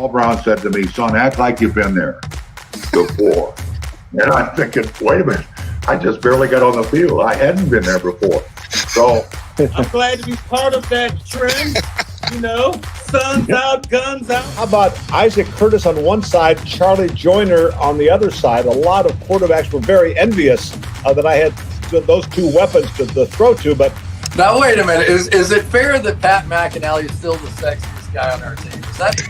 Paul Brown said to me, son, act like you've been there before. And I'm thinking, wait a minute, I just barely got on the field. I hadn't been there before. So I'm glad to be part of that trend. You know, sun's out, guns out. How about Isaac Curtis on one side, Charlie Joyner on the other side? A lot of quarterbacks were very envious that I had those two weapons to throw to. But now, wait a minute. Is it fair that Pat McAnally is still the sexiest guy on our team? Is that?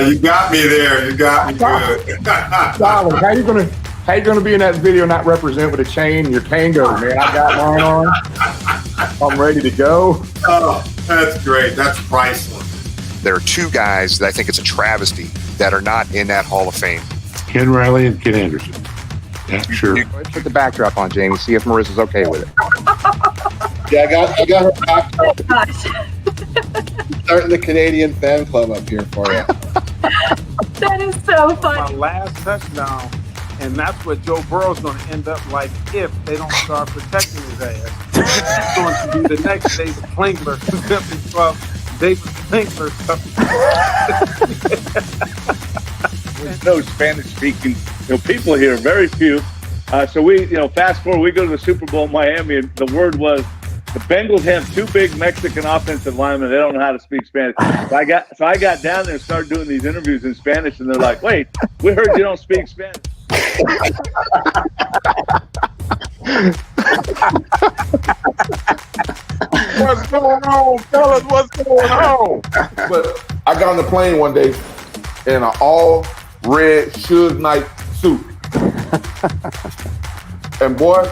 You got me there. You got me good. Solid. How you gonna be in that video not represent with a chain? Your cane goes, man. I got mine on. I'm ready to go. Oh, that's great. That's priceless. There are two guys that I think it's a travesty that are not in that Hall of Fame. Ken Riley and Ken Anderson. Yeah, sure. Put the backdrop on, Jamie. See if Marissa's okay with it. Yeah, I got her back. Oh, gosh. Starting the Canadian fan club up here for you. That is so funny. My last touchdown, and that's what Joe Burrow's going to end up like if they don't start protecting his ass. It's going to be the next David Klingler. David Klingler. There's no Spanish-speaking people here, very few. So we, fast forward, we go to the Super Bowl in Miami, and the word was the Bengals have two big Mexican offensive linemen. They don't know how to speak Spanish. So I got down there and started doing these interviews in Spanish, and they're like, "Wait, we heard you don't speak Spanish." What's going on, fellas? What's going on? But I got on the plane one day in an all red Suge Knight suit. And boy,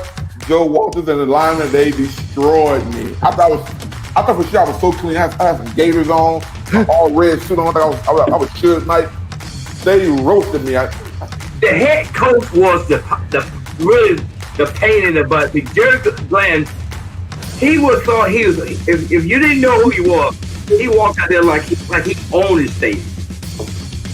Joe Walters and the linemen, they destroyed me. I thought for sure I was so clean. I had some gaiters on, all red suit on. I was Suge Knight. They roasted me. The head coach was the pain in the butt. The Jerry Glenn, he would thought he was. If you didn't know who he was, he walked out there like he owned his state.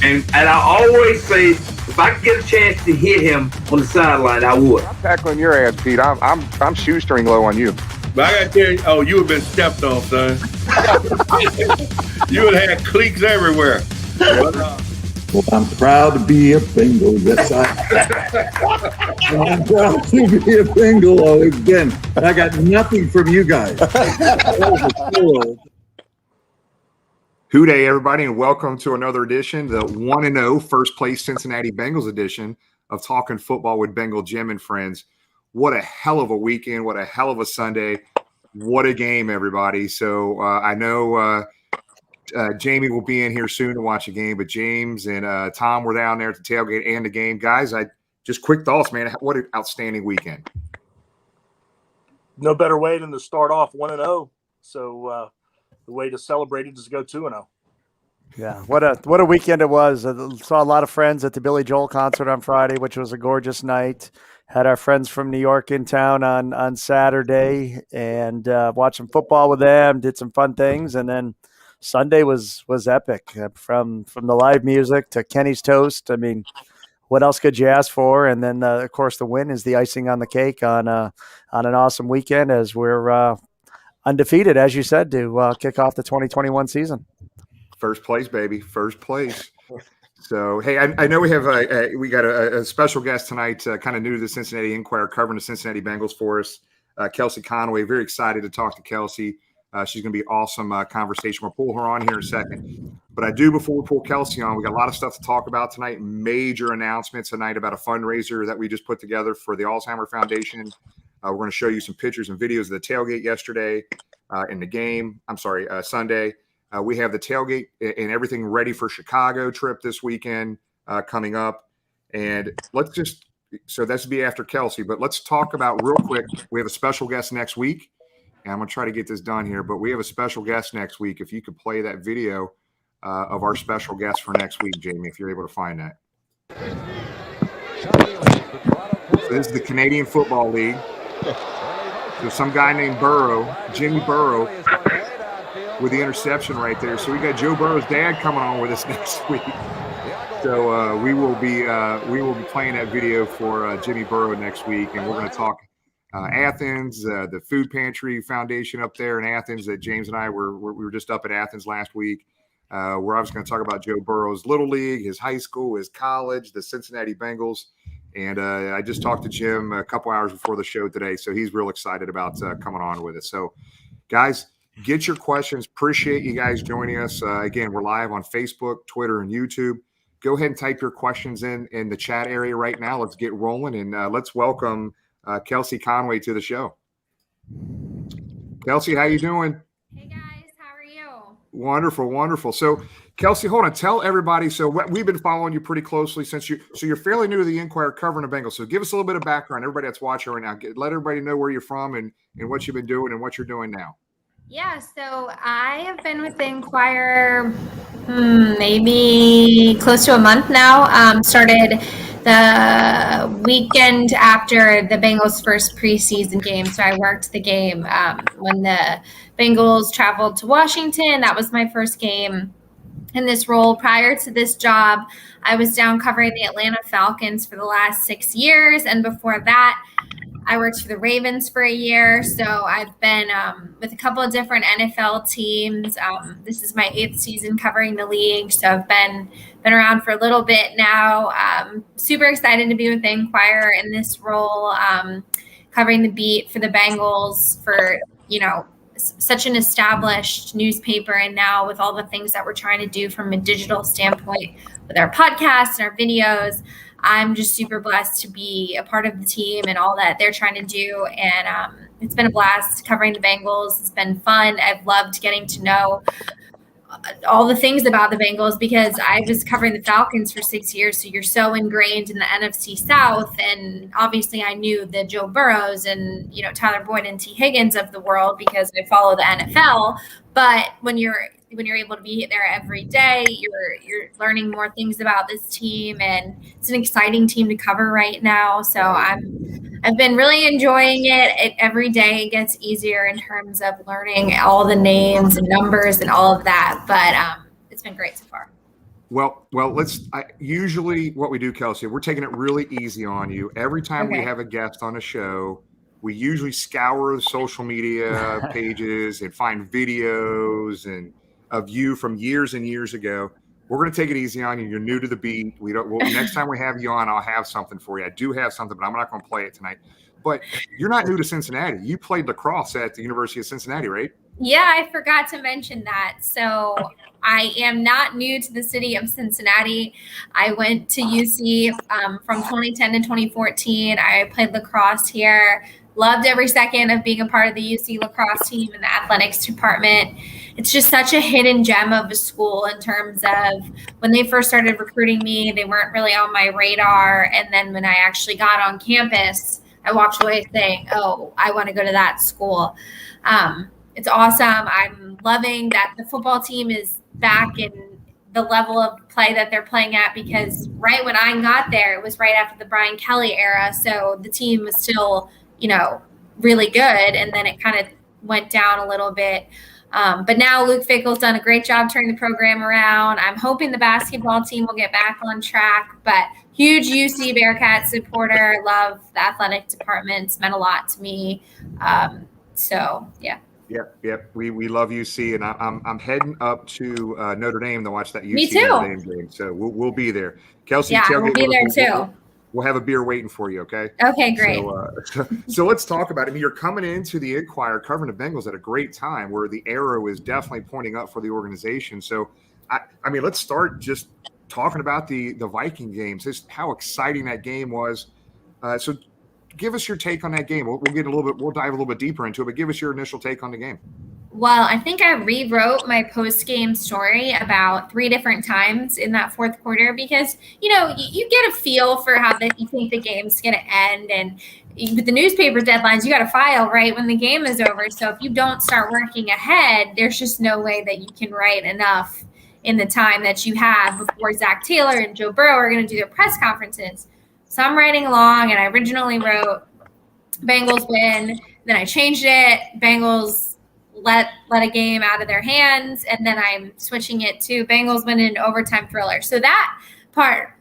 And I always say, if I could get a chance to hit him on the sideline, I would. I'm tackling your ass, Pete. I'm shoestring low on you. But I got to tell you, you have been stepped on, son. You would have had cliques everywhere. Well, I'm proud to be a Bengal. Yes, I'm proud to be a Bengal again. I got nothing from you guys. Hooday, everybody, and welcome to another edition, the 1-0 first place Cincinnati Bengals edition of Talking Football with Bengal Jim and Friends. What a hell of a weekend. What a hell of a Sunday. What a game, everybody. So I know Jamie will be in here soon to watch the game, but James and Tom were down there at the tailgate and the game. Guys, just quick thoughts, man. What an outstanding weekend. No better way than to start off 1-0. So the way to celebrate it is to go 2-0. Yeah, what a weekend it was. I saw a lot of friends at the Billy Joel concert on Friday, which was a gorgeous night. Had our friends from New York in town on Saturday and watched some football with them, did some fun things, and then Sunday was epic. From the live music to Kenny's toast. I mean, what else could you ask for? And then, of course, the win is the icing on the cake on an awesome weekend as we're undefeated, as you said, to kick off the 2021 season. First place, baby. First place. So, hey, I know we have we got a special guest tonight, kind of new to the Cincinnati Enquire, covering the Cincinnati Bengals for us, Kelsey Conway. Very excited to talk to Kelsey. She's going to be awesome conversation. We'll pull her on here in a second. But before we pull Kelsey on, we got a lot of stuff to talk about tonight. Major announcements tonight about a fundraiser that we just put together for the Alzheimer Foundation. We're going to show you some pictures and videos of the tailgate yesterday in the game. Sunday. We have the tailgate and everything ready for Chicago trip this weekend coming up. And so that's to be after Kelsey. But let's talk about real quick. We have a special guest next week. And I'm going to try to get this done here. But we have a special guest next week. If you could play that video of our special guest for next week, Jamie, if you're able to find that. So this is the Canadian Football League. There's some guy named Jimmy Burrow, with the interception right there. So we got Joe Burrow's dad coming on with us next week. So we will be playing that video for Jimmy Burrow next week, and we're going to talk Athens, the Food Pantry Foundation up there in Athens that James and I we were just up at Athens last week. We're obviously going to talk about Joe Burrow's Little League, his high school, his college, the Cincinnati Bengals. And I just talked to Jim a couple hours before the show today, so he's real excited about coming on with us. So, guys, get your questions. Appreciate you guys joining us. Again, we're live on Facebook, Twitter, and YouTube. Go ahead and type your questions in the chat area right now. Let's get rolling, and let's welcome Kelsey Conway to the show. Kelsey, how you doing? Hey guys, how are you? Wonderful, wonderful. So, Kelsey, hold on. Tell everybody. So, we've been following you pretty closely since you're fairly new to the Enquire covering the Bengals. So, give us a little bit of background. Everybody that's watching right now, let everybody know where you're from and what you've been doing and what you're doing now. Yeah, so I have been with the Enquire maybe close to a month now. Started the weekend after the Bengals' first preseason game. So I worked the game when the Bengals traveled to Washington. That was my first game in this role. Prior to this job, I was down covering the Atlanta Falcons for the last 6 years. And before that, I worked for the Ravens for a year. So I've been with a couple of different NFL teams. This is my 8th season covering the league. So I've been around for a little bit now. Super excited to be with the Enquire in this role, covering the beat for the Bengals for, such an established newspaper. And now with all the things that we're trying to do from a digital standpoint with our podcasts and our videos, I'm just super blessed to be a part of the team and all that they're trying to do. And it's been a blast covering the Bengals. It's been fun. I've loved getting to know all the things about the Bengals because I was covering the Falcons for 6 years. So you're so ingrained in the NFC South. And obviously I knew the Joe Burrows and, Tyler Boyd and T. Higgins of the world because I follow the NFL. But when you're able to be there every day, you're learning more things about this team, and it's an exciting team to cover right now. So I've been really enjoying it. Every day it gets easier in terms of learning all the names and numbers and all of that. But it's been great so far. Well, usually what we do, Kelsey, we're taking it really easy on you. Every time we have a guest on a show, we usually scour the social media pages and find videos and of you from years and years ago. We're going to take it easy on you. You're new to the beat. Next time we have you on, I'll have something for you. I do have something, but I'm not going to play it tonight. But you're not new to Cincinnati. You played lacrosse at the University of Cincinnati, right? Yeah, I forgot to mention that. So I am not new to the city of Cincinnati. I went to UC from 2010 to 2014. I played lacrosse here. Loved every second of being a part of the UC lacrosse team and the athletics department. It's just such a hidden gem of a school in terms of when they first started recruiting me, they weren't really on my radar. And then when I actually got on campus, I walked away saying, oh, I want to go to that school. It's awesome. I'm loving that the football team is back in the level of play that they're playing at, because right when I got there, it was right after the Brian Kelly era. So the team was still, really good. And then it kind of went down a little bit. But now Luke Fickell's done a great job turning the program around. I'm hoping the basketball team will get back on track, but huge UC Bearcat supporter. Love the athletic department. It's meant a lot to me. So yeah. Yep. We love UC, and I'm heading up to Notre Dame to watch that UC Me too. Notre Dame game. So we'll be there. Kelsey, yeah, we'll be there too. We'll have a beer waiting for you, okay? Okay, great. So let's talk about it. I mean, you're coming into the Enquire covering the Bengals at a great time where the arrow is definitely pointing up for the organization. So, I mean, let's start just talking about the Viking games, just how exciting that game was. So give us your take on that game. We'll dive a little bit deeper into it, but give us your initial take on the game. Well, I think I rewrote my post-game story about 3 different times in that fourth quarter because, you get a feel for how you think the game's going to end. And with the newspaper deadlines, you got to file right when the game is over. So if you don't start working ahead, there's just no way that you can write enough in the time that you have before Zach Taylor and Joe Burrow are going to do their press conferences. So I'm writing along, and I originally wrote Bengals win. Then I changed it. Bengals let a game out of their hands, and then I'm switching it to Bengals win in an overtime thriller. So that part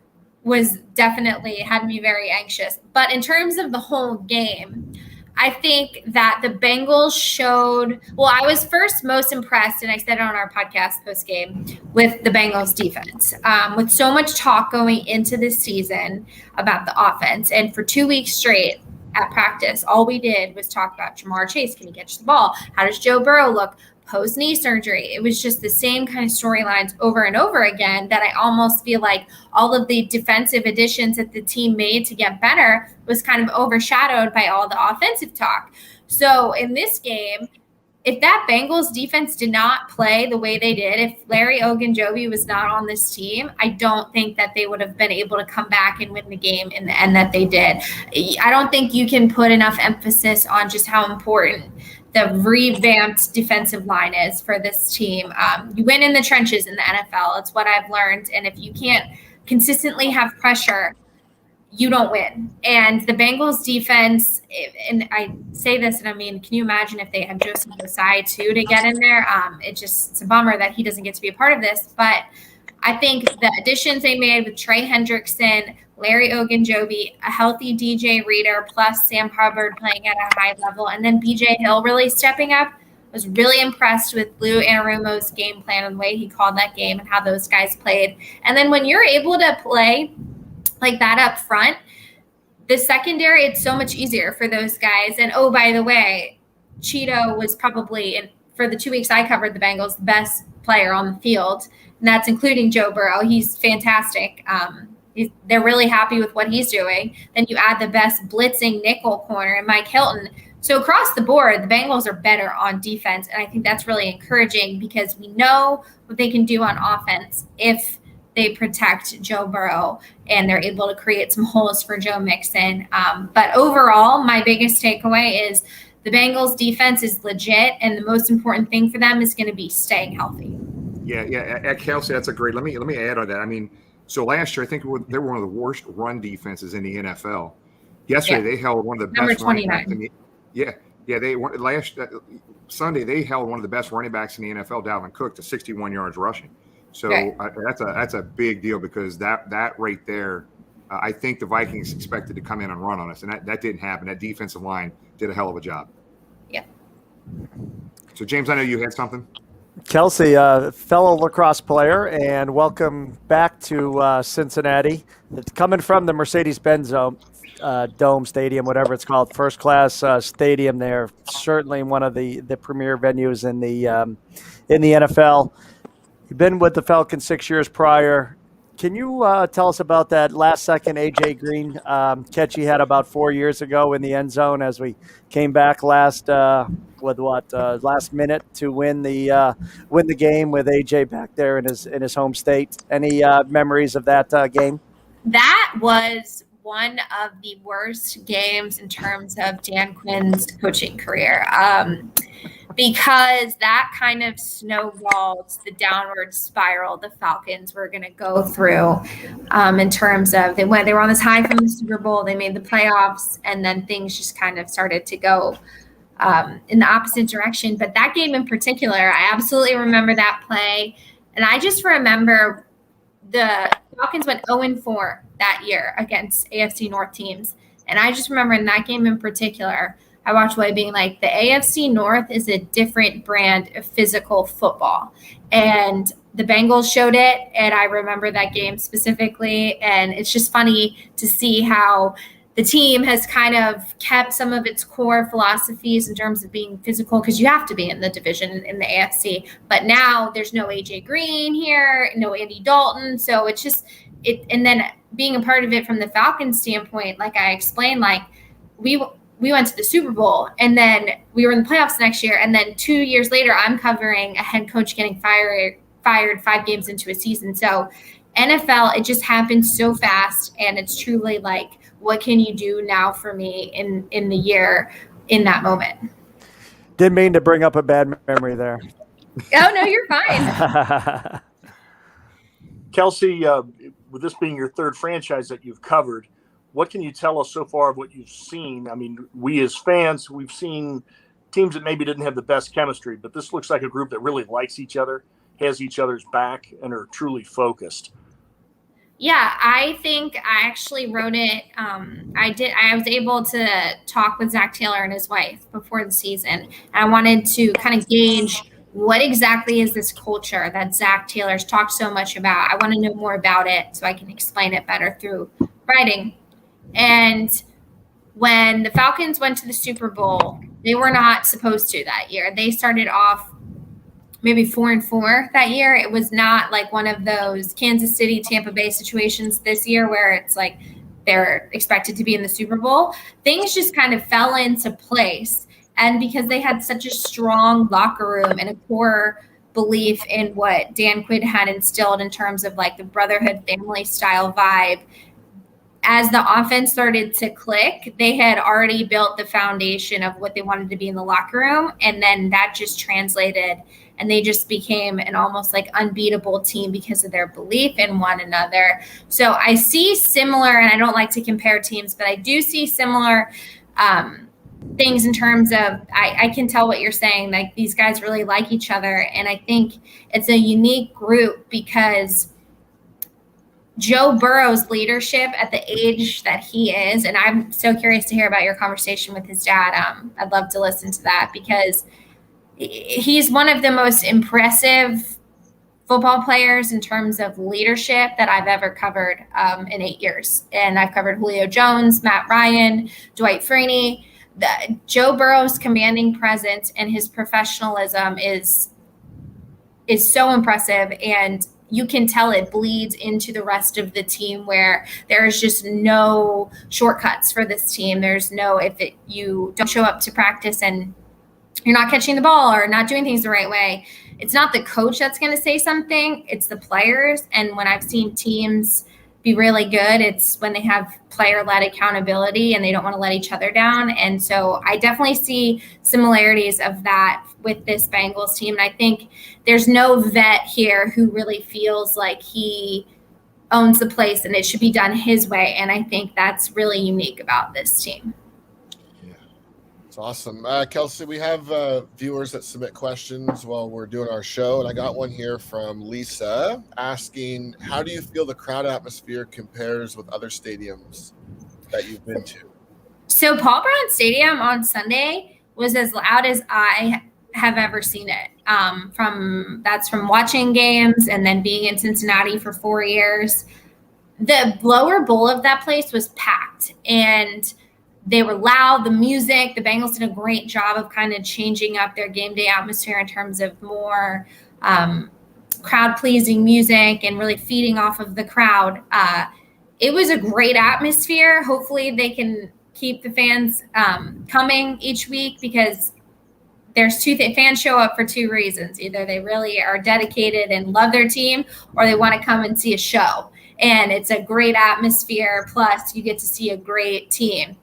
was definitely had me very anxious. But in terms of the whole game, I think that the Bengals showed, well, I was first most impressed, and I said it on our podcast post game, with the Bengals defense. With so much talk going into this season about the offense, and for 2 weeks straight at practice, all we did was talk about Jamar Chase. Can he catch the ball? How does Joe Burrow look post knee surgery? It was just the same kind of storylines over and over again that I almost feel like all of the defensive additions that the team made to get better was kind of overshadowed by all the offensive talk. So in this game, if that Bengals defense did not play the way they did, if Larry Ogunjobi was not on this team, I don't think that they would have been able to come back and win the game in the end that they did. I don't think you can put enough emphasis on just how important the revamped defensive line is for this team. You win in the trenches in the NFL. It's what I've learned. And if you can't consistently have pressure, you don't win. And the Bengals defense, and I say this, and I mean, can you imagine if they had Joseph Osai too to get in there? It's a bummer that he doesn't get to be a part of this. But I think the additions they made with Trey Hendrickson, Larry Ogunjobi, a healthy DJ Reader, plus Sam Hubbard playing at a high level, and then BJ Hill really stepping up. I was really impressed with Lou Anarumo's game plan and the way he called that game and how those guys played. And then when you're able to play like that up front, the secondary, it's so much easier for those guys. And oh, by the way, Cheeto was probably, for the 2 weeks I covered the Bengals, the best player on the field, and that's including Joe Burrow. He's fantastic. They're really happy with what he's doing. Then you add the best blitzing nickel corner in Mike Hilton. So across the board, the Bengals are better on defense, and I think that's really encouraging because we know what they can do on offense if they protect Joe Burrow and they're able to create some holes for Joe Mixon. But overall, my biggest takeaway is the Bengals defense is legit, and the most important thing for them is going to be staying healthy. Yeah. Kelsey, that's a great. Let me add on that. I mean, so last year I think they were one of the worst run defenses in the NFL. Yesterday they held one of the best running backs in the. They won last Sunday. They held one of the best running backs in the NFL, Dalvin Cook, to 61 yards rushing. So that's a big deal because that right there, I think the Vikings expected to come in and run on us, and that didn't happen. That defensive line did a hell of a job. Yeah. So James, I know you had something. Kelsey, fellow lacrosse player, and welcome back to Cincinnati. It's coming from the Mercedes-Benz Dome Stadium, whatever it's called, first-class stadium there. Certainly one of the premier venues in the NFL. You've been with the Falcons 6 years prior. Can you tell us about that last-second A.J. Green catch he had about 4 years ago in the end zone as we came back last minute to win the game with A.J. back there in his home state? Any memories of that game? That was one of the worst games in terms of Dan Quinn's coaching career. Because that kind of snowballed the downward spiral the Falcons were going to go through in terms of they were on this high from the Super Bowl, they made the playoffs, and then things just kind of started to go in the opposite direction. But that game in particular, I absolutely remember that play. And I just remember the Falcons went 0-4 that year against AFC North teams. And I just remember in that game in particular, I watched away being like, the AFC North is a different brand of physical football. And the Bengals showed it, and I remember that game specifically. And it's just funny to see how the team has kind of kept some of its core philosophies in terms of being physical, because you have to be in the division in the AFC. But now there's no A.J. Green here, no Andy Dalton. So it's just – and then being a part of it from the Falcons standpoint, like I explained, like we went to the Super Bowl, and then we were in the playoffs next year. And then 2 years later, I'm covering a head coach getting fired 5 games into a season. So NFL, it just happens so fast. And it's truly like, what can you do now for me in the year in that moment? Didn't mean to bring up a bad memory there. Oh, no, you're fine. Kelsey, with this being your third franchise that you've covered, what can you tell us so far of what you've seen? I mean, we as fans, we've seen teams that maybe didn't have the best chemistry, but this looks like a group that really likes each other, has each other's back, and are truly focused. Yeah, I think I actually wrote it. I was able to talk with Zach Taylor and his wife before the season. And I wanted to kind of gauge what exactly is this culture that Zach Taylor's talked so much about. I want to know more about it so I can explain it better through writing. And when the Falcons went to the Super Bowl, they were not supposed to that year. They started off maybe 4-4 that year. It was not like one of those Kansas City, Tampa Bay situations this year where it's like they're expected to be in the Super Bowl. Things just kind of fell into place. And because they had such a strong locker room and a core belief in what Dan Quinn had instilled in terms of like the brotherhood family style vibe, as the offense started to click, they had already built the foundation of what they wanted to be in the locker room. And then that just translated, and they just became an almost like unbeatable team because of their belief in one another. So I see similar, and I don't like to compare teams, but I do see similar things in terms of, I can tell what you're saying. Like these guys really like each other. And I think it's a unique group because Joe Burrow's leadership at the age that he is, and I'm so curious to hear about your conversation with his dad. I'd love to listen to that because he's one of the most impressive football players in terms of leadership that I've ever covered in 8 years. And I've covered Julio Jones, Matt Ryan, Dwight Freeney. Joe Burrow's commanding presence and his professionalism is so impressive, and you can tell it bleeds into the rest of the team where there's just no shortcuts for this team. There's no, you don't show up to practice and you're not catching the ball or not doing things the right way, it's not the coach that's going to say something, it's the players. And when I've seen teams be really good, it's when they have player-led accountability and they don't want to let each other down. And so I definitely see similarities of that with this Bengals team. And I think there's no vet here who really feels like he owns the place and it should be done his way. And I think that's really unique about this team. It's awesome. Kelsey, we have viewers that submit questions while we're doing our show, and I got one here from Lisa asking, how do you feel the crowd atmosphere compares with other stadiums that you've been to? So Paul Brown Stadium on Sunday was as loud as I have ever seen it. From watching games and then being in Cincinnati for 4 years. The lower bowl of that place was packed, and they were loud, the music. The Bengals did a great job of kind of changing up their game day atmosphere in terms of more crowd-pleasing music and really feeding off of the crowd. It was a great atmosphere. Hopefully they can keep the fans coming each week because there's two things. Fans show up for two reasons. Either they really are dedicated and love their team, or they want to come and see a show. And it's a great atmosphere. Plus, you get to see a great team.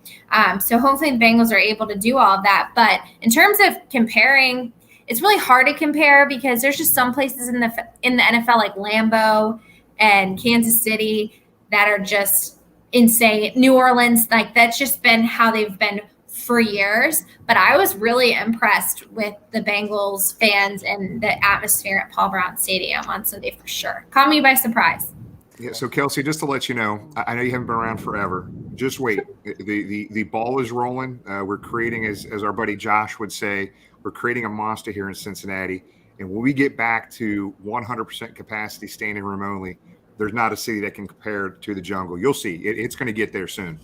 So hopefully the Bengals are able to do all of that. But in terms of comparing, it's really hard to compare because there's just some places in the NFL like Lambeau and Kansas City that are just insane. New Orleans, like that's just been how they've been for years. But I was really impressed with the Bengals fans and the atmosphere at Paul Brown Stadium on Sunday for sure. Caught me by surprise. Yeah, so Kelsey, just to let you know, I know you haven't been around forever. Just wait. The ball is rolling. We're creating, as our buddy Josh would say, we're creating a monster here in Cincinnati. And when we get back to 100% capacity standing room only, there's not a city that can compare to the jungle. You'll see. It's going to get there soon.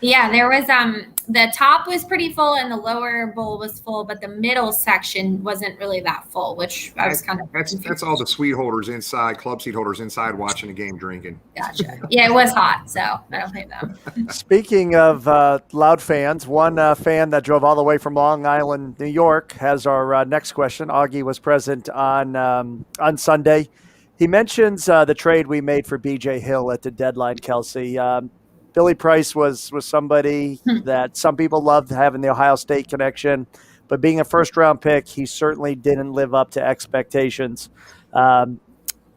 Yeah, there was the top was pretty full and the lower bowl was full, but the middle section wasn't really that full, which I was kind of that's all the suite holders inside, club seat holders inside watching the game drinking. Gotcha. Yeah, it was hot, so I don't blame them. Speaking of loud fans, one fan that drove all the way from Long Island, New York, has our next question. Augie was present on Sunday. He mentions the trade we made for B.J. Hill at the deadline, Kelsey. Billy Price was somebody that some people loved having the Ohio State connection, but being a first-round pick, he certainly didn't live up to expectations.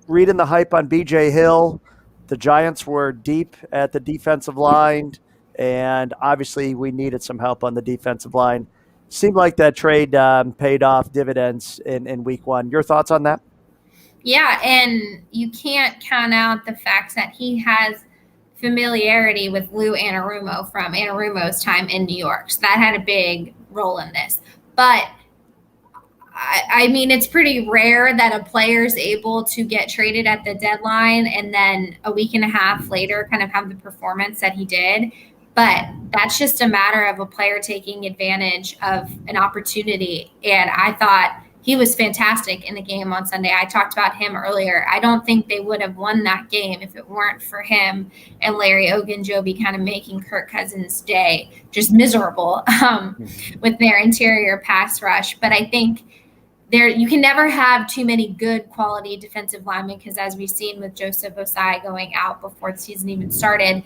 Reading the hype on B.J. Hill, the Giants were deep at the defensive line, and obviously we needed some help on the defensive line. Seemed like that trade paid off dividends in week one. Your thoughts on that? Yeah, and you can't count out the fact that he has familiarity with Lou Anarumo from Anarumo's time in New York. So that had a big role in this. But I mean, it's pretty rare that a player is able to get traded at the deadline and then a week and a half later kind of have the performance that he did. But that's just a matter of a player taking advantage of an opportunity. And I thought he was fantastic in the game on Sunday. I talked about him earlier. I don't think they would have won that game if it weren't for him and Larry Ogunjobi kind of making Kirk Cousins' day just miserable with their interior pass rush. But I think you can never have too many good quality defensive linemen because, as we've seen with Joseph Osai going out before the season even started,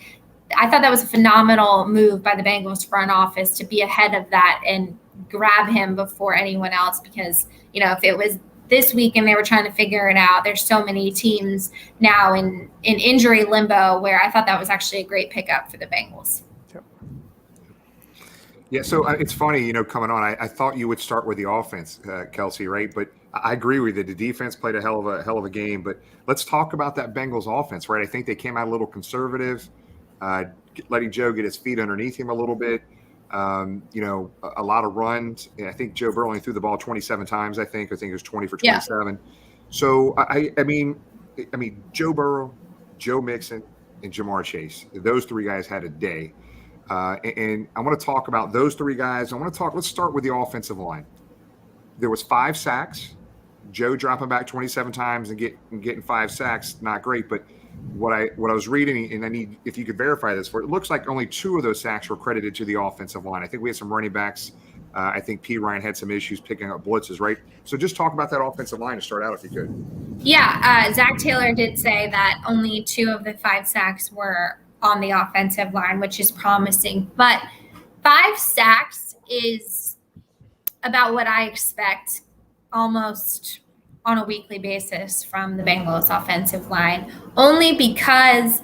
I thought that was a phenomenal move by the Bengals front office to be ahead of that and grab him before anyone else because, if it was this week and they were trying to figure it out, there's so many teams now in injury limbo where I thought that was actually a great pickup for the Bengals. Yeah, so it's funny, coming on, I thought you would start with the offense, Kelsey, right? But I agree with you. The defense played a hell of a game. But let's talk about that Bengals offense, right? I think they came out a little conservative, letting Joe get his feet underneath him a little bit. A lot of runs. I think Joe Burrow only threw the ball 27 times. I think it was 20 for 27. Yeah. So I mean, Joe Burrow, Joe Mixon, and Jamar Chase. Those three guys had a day. And I want to talk about those three guys. Let's start with the offensive line. There was 5 sacks. Joe dropping back 27 times and getting 5 sacks, not great. But what I was reading, and I need if you could verify this for it looks like only 2 of those sacks were credited to the offensive line. I think we had some running backs. I think P. Ryan had some issues picking up blitzes, right? So just talk about that offensive line to start out if you could. Yeah, Zach Taylor did say that only 2 of the 5 sacks were on the offensive line, which is promising. But 5 sacks is about what I expect almost on a weekly basis from the Bengals offensive line, only because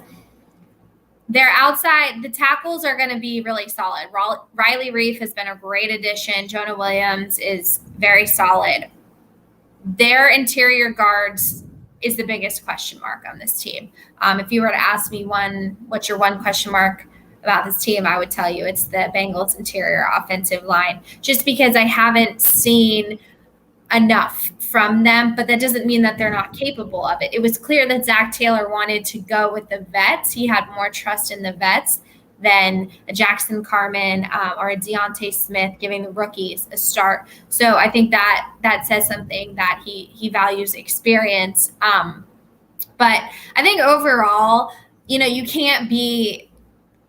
they're outside. The tackles are going to be really solid. Riley Reif has been a great addition. Jonah Williams is very solid. Their interior guards is the biggest question mark on this team. If you were to ask me what's your one question mark about this team, I would tell you it's the Bengals interior offensive line, just because I haven't seen enough from them, but that doesn't mean that they're not capable of it. It was clear that Zach Taylor wanted to go with the vets. He had more trust in the vets than a Jackson Carman or a Deontay Smith giving the rookies a start. So I think that says something that he values experience. But I think overall, you can't be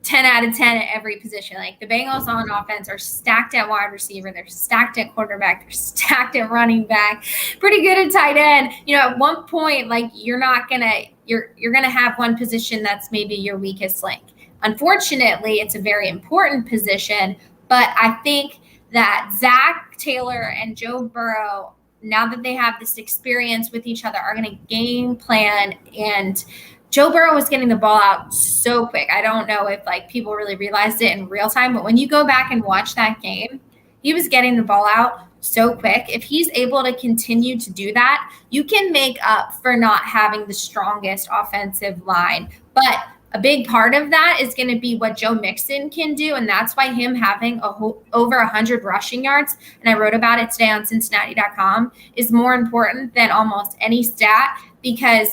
10 out of 10 at every position. Like the Bengals on offense are stacked at wide receiver. They're stacked at quarterback. They're stacked at running back. Pretty good at tight end. At one point, like you're going to have one position that's maybe your weakest link. Unfortunately, it's a very important position, but I think that Zach Taylor and Joe Burrow, now that they have this experience with each other, are going to game plan. And Joe Burrow was getting the ball out so quick. I don't know if people really realized it in real time, but when you go back and watch that game, he was getting the ball out so quick. If he's able to continue to do that, you can make up for not having the strongest offensive line. But a big part of that is going to be what Joe Mixon can do, and that's why him having over 100 rushing yards, and I wrote about it today on Cincinnati.com, is more important than almost any stat, because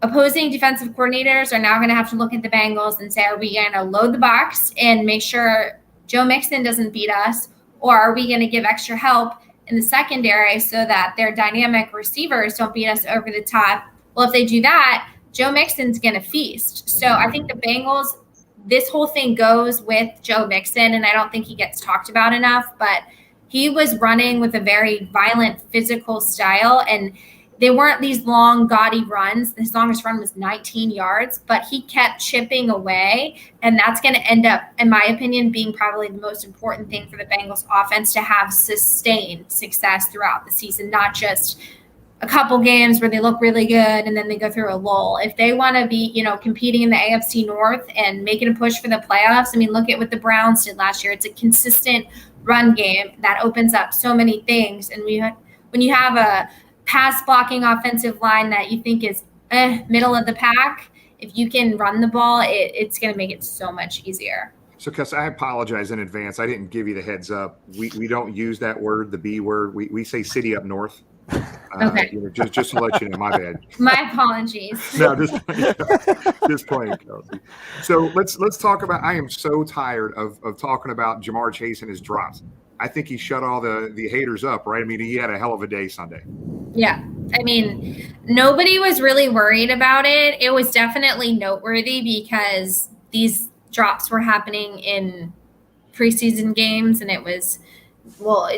opposing defensive coordinators are now going to have to look at the Bengals and say, are we going to load the box and make sure Joe Mixon doesn't beat us, or are we going to give extra help in the secondary so that their dynamic receivers don't beat us over the top? Well, if they do that, Joe Mixon's going to feast. So I think the Bengals, this whole thing goes with Joe Mixon, and I don't think he gets talked about enough, but he was running with a very violent physical style, and they weren't these long, gaudy runs. His longest run was 19 yards, but he kept chipping away, and that's going to end up, in my opinion, being probably the most important thing for the Bengals offense to have sustained success throughout the season, not just a couple games where they look really good and then they go through a lull. If they want to be, competing in the AFC North and making a push for the playoffs, I mean, look at what the Browns did last year. It's a consistent run game that opens up so many things. And when you have a pass blocking offensive line that you think is middle of the pack, if you can run the ball, it's going to make it so much easier. So, Kelsey, I apologize in advance. I didn't give you the heads up. We don't use that word, the B word. We say city up north. Okay. Just to let you know, my bad. My apologies. No, just playing, Kelsey. So let's talk about. I am so tired of talking about Jamar Chase and his drops. I think he shut all the haters up, right? I mean, he had a hell of a day Sunday. Yeah. I mean, nobody was really worried about it. It was definitely noteworthy because these drops were happening in preseason games, and it was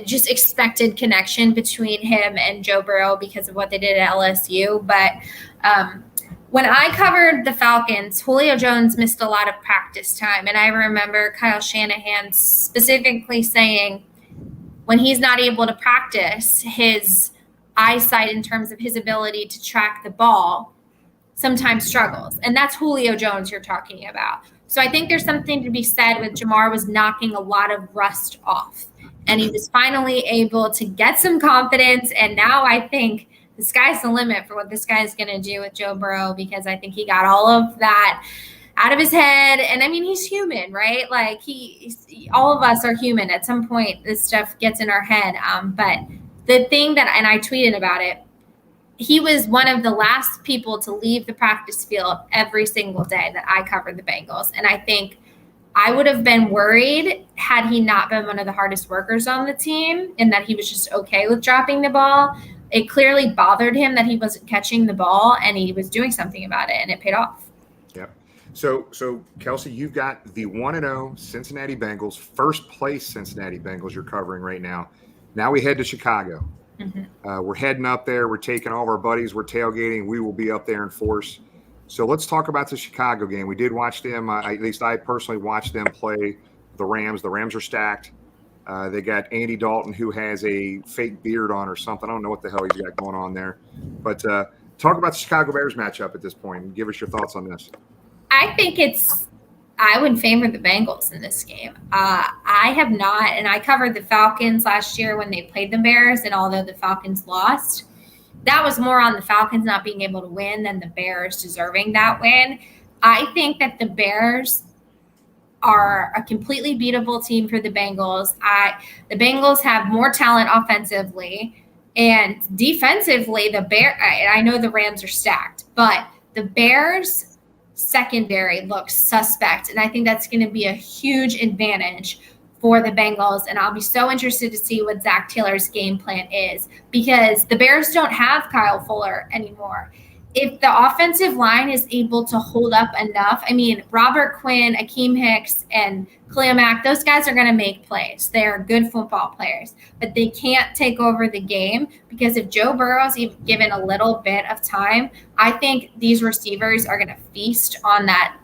just expected connection between him and Joe Burrow because of what they did at LSU. But when I covered the Falcons, Julio Jones missed a lot of practice time. And I remember Kyle Shanahan specifically saying when he's not able to practice, his eyesight in terms of his ability to track the ball sometimes struggles. And that's Julio Jones you're talking about. So I think there's something to be said with Jamar was knocking a lot of rust off. And he was finally able to get some confidence. And now I think the sky's the limit for what this guy is going to do with Joe Burrow, because I think he got all of that out of his head. And I mean, he's human, right? Like all of us are human. At some point, this stuff gets in our head. But the thing that, and I tweeted about it, he was one of the last people to leave the practice field every single day that I covered the Bengals. And I think I would have been worried had he not been one of the hardest workers on the team and that he was just okay with dropping the ball. It clearly bothered him that he wasn't catching the ball, and he was doing something about it, and it paid off. Yeah. So Kelsey, you've got the 1-0 Cincinnati Bengals, first place Cincinnati Bengals you're covering right now. Now we head to Chicago. Mm-hmm. We're heading up there. We're taking all of our buddies. We're tailgating. We will be up there in force. So let's talk about the Chicago game. We did watch them. At least I personally watched them play the Rams. The Rams are stacked. They got Andy Dalton, who has a fake beard on or something. I don't know what the hell he's got going on there. But talk about the Chicago Bears matchup at this point and give us your thoughts on this. I would favor the Bengals in this game. I have not, and I covered the Falcons last year when they played the Bears, and although the Falcons lost, that was more on the Falcons not being able to win than the Bears deserving that win. I think that the Bears are a completely beatable team for the Bengals. The Bengals have more talent offensively, and defensively, I know the Rams are stacked, but the Bears secondary looks suspect, and I think that's going to be a huge advantage for the Bengals, and I'll be so interested to see what Zach Taylor's game plan is, because the Bears don't have Kyle Fuller anymore. If the offensive line is able to hold up enough, I mean, Robert Quinn, Akeem Hicks, and Khalil Mack, those guys are going to make plays. They're good football players, but they can't take over the game, because if Joe Burrow's given a little bit of time, I think these receivers are going to feast on that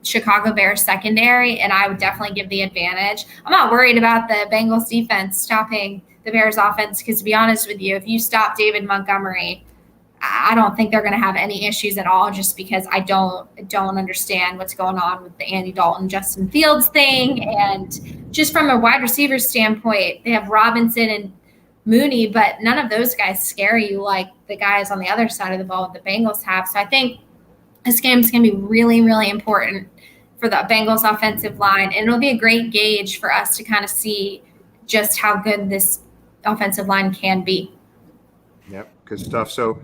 Chicago Bears secondary, and I would definitely give the advantage. I'm not worried about the Bengals defense stopping the Bears offense, because to be honest with you, if you stop David Montgomery, I don't think they're going to have any issues at all, just because I don't understand what's going on with the Andy Dalton, Justin Fields thing. And just from a wide receiver standpoint, they have Robinson and Mooney, but none of those guys scare you like the guys on the other side of the ball that the Bengals have. So I think this game is going to be really, really important for the Bengals offensive line. And it'll be a great gauge for us to kind of see just how good this offensive line can be. Yep, good stuff. So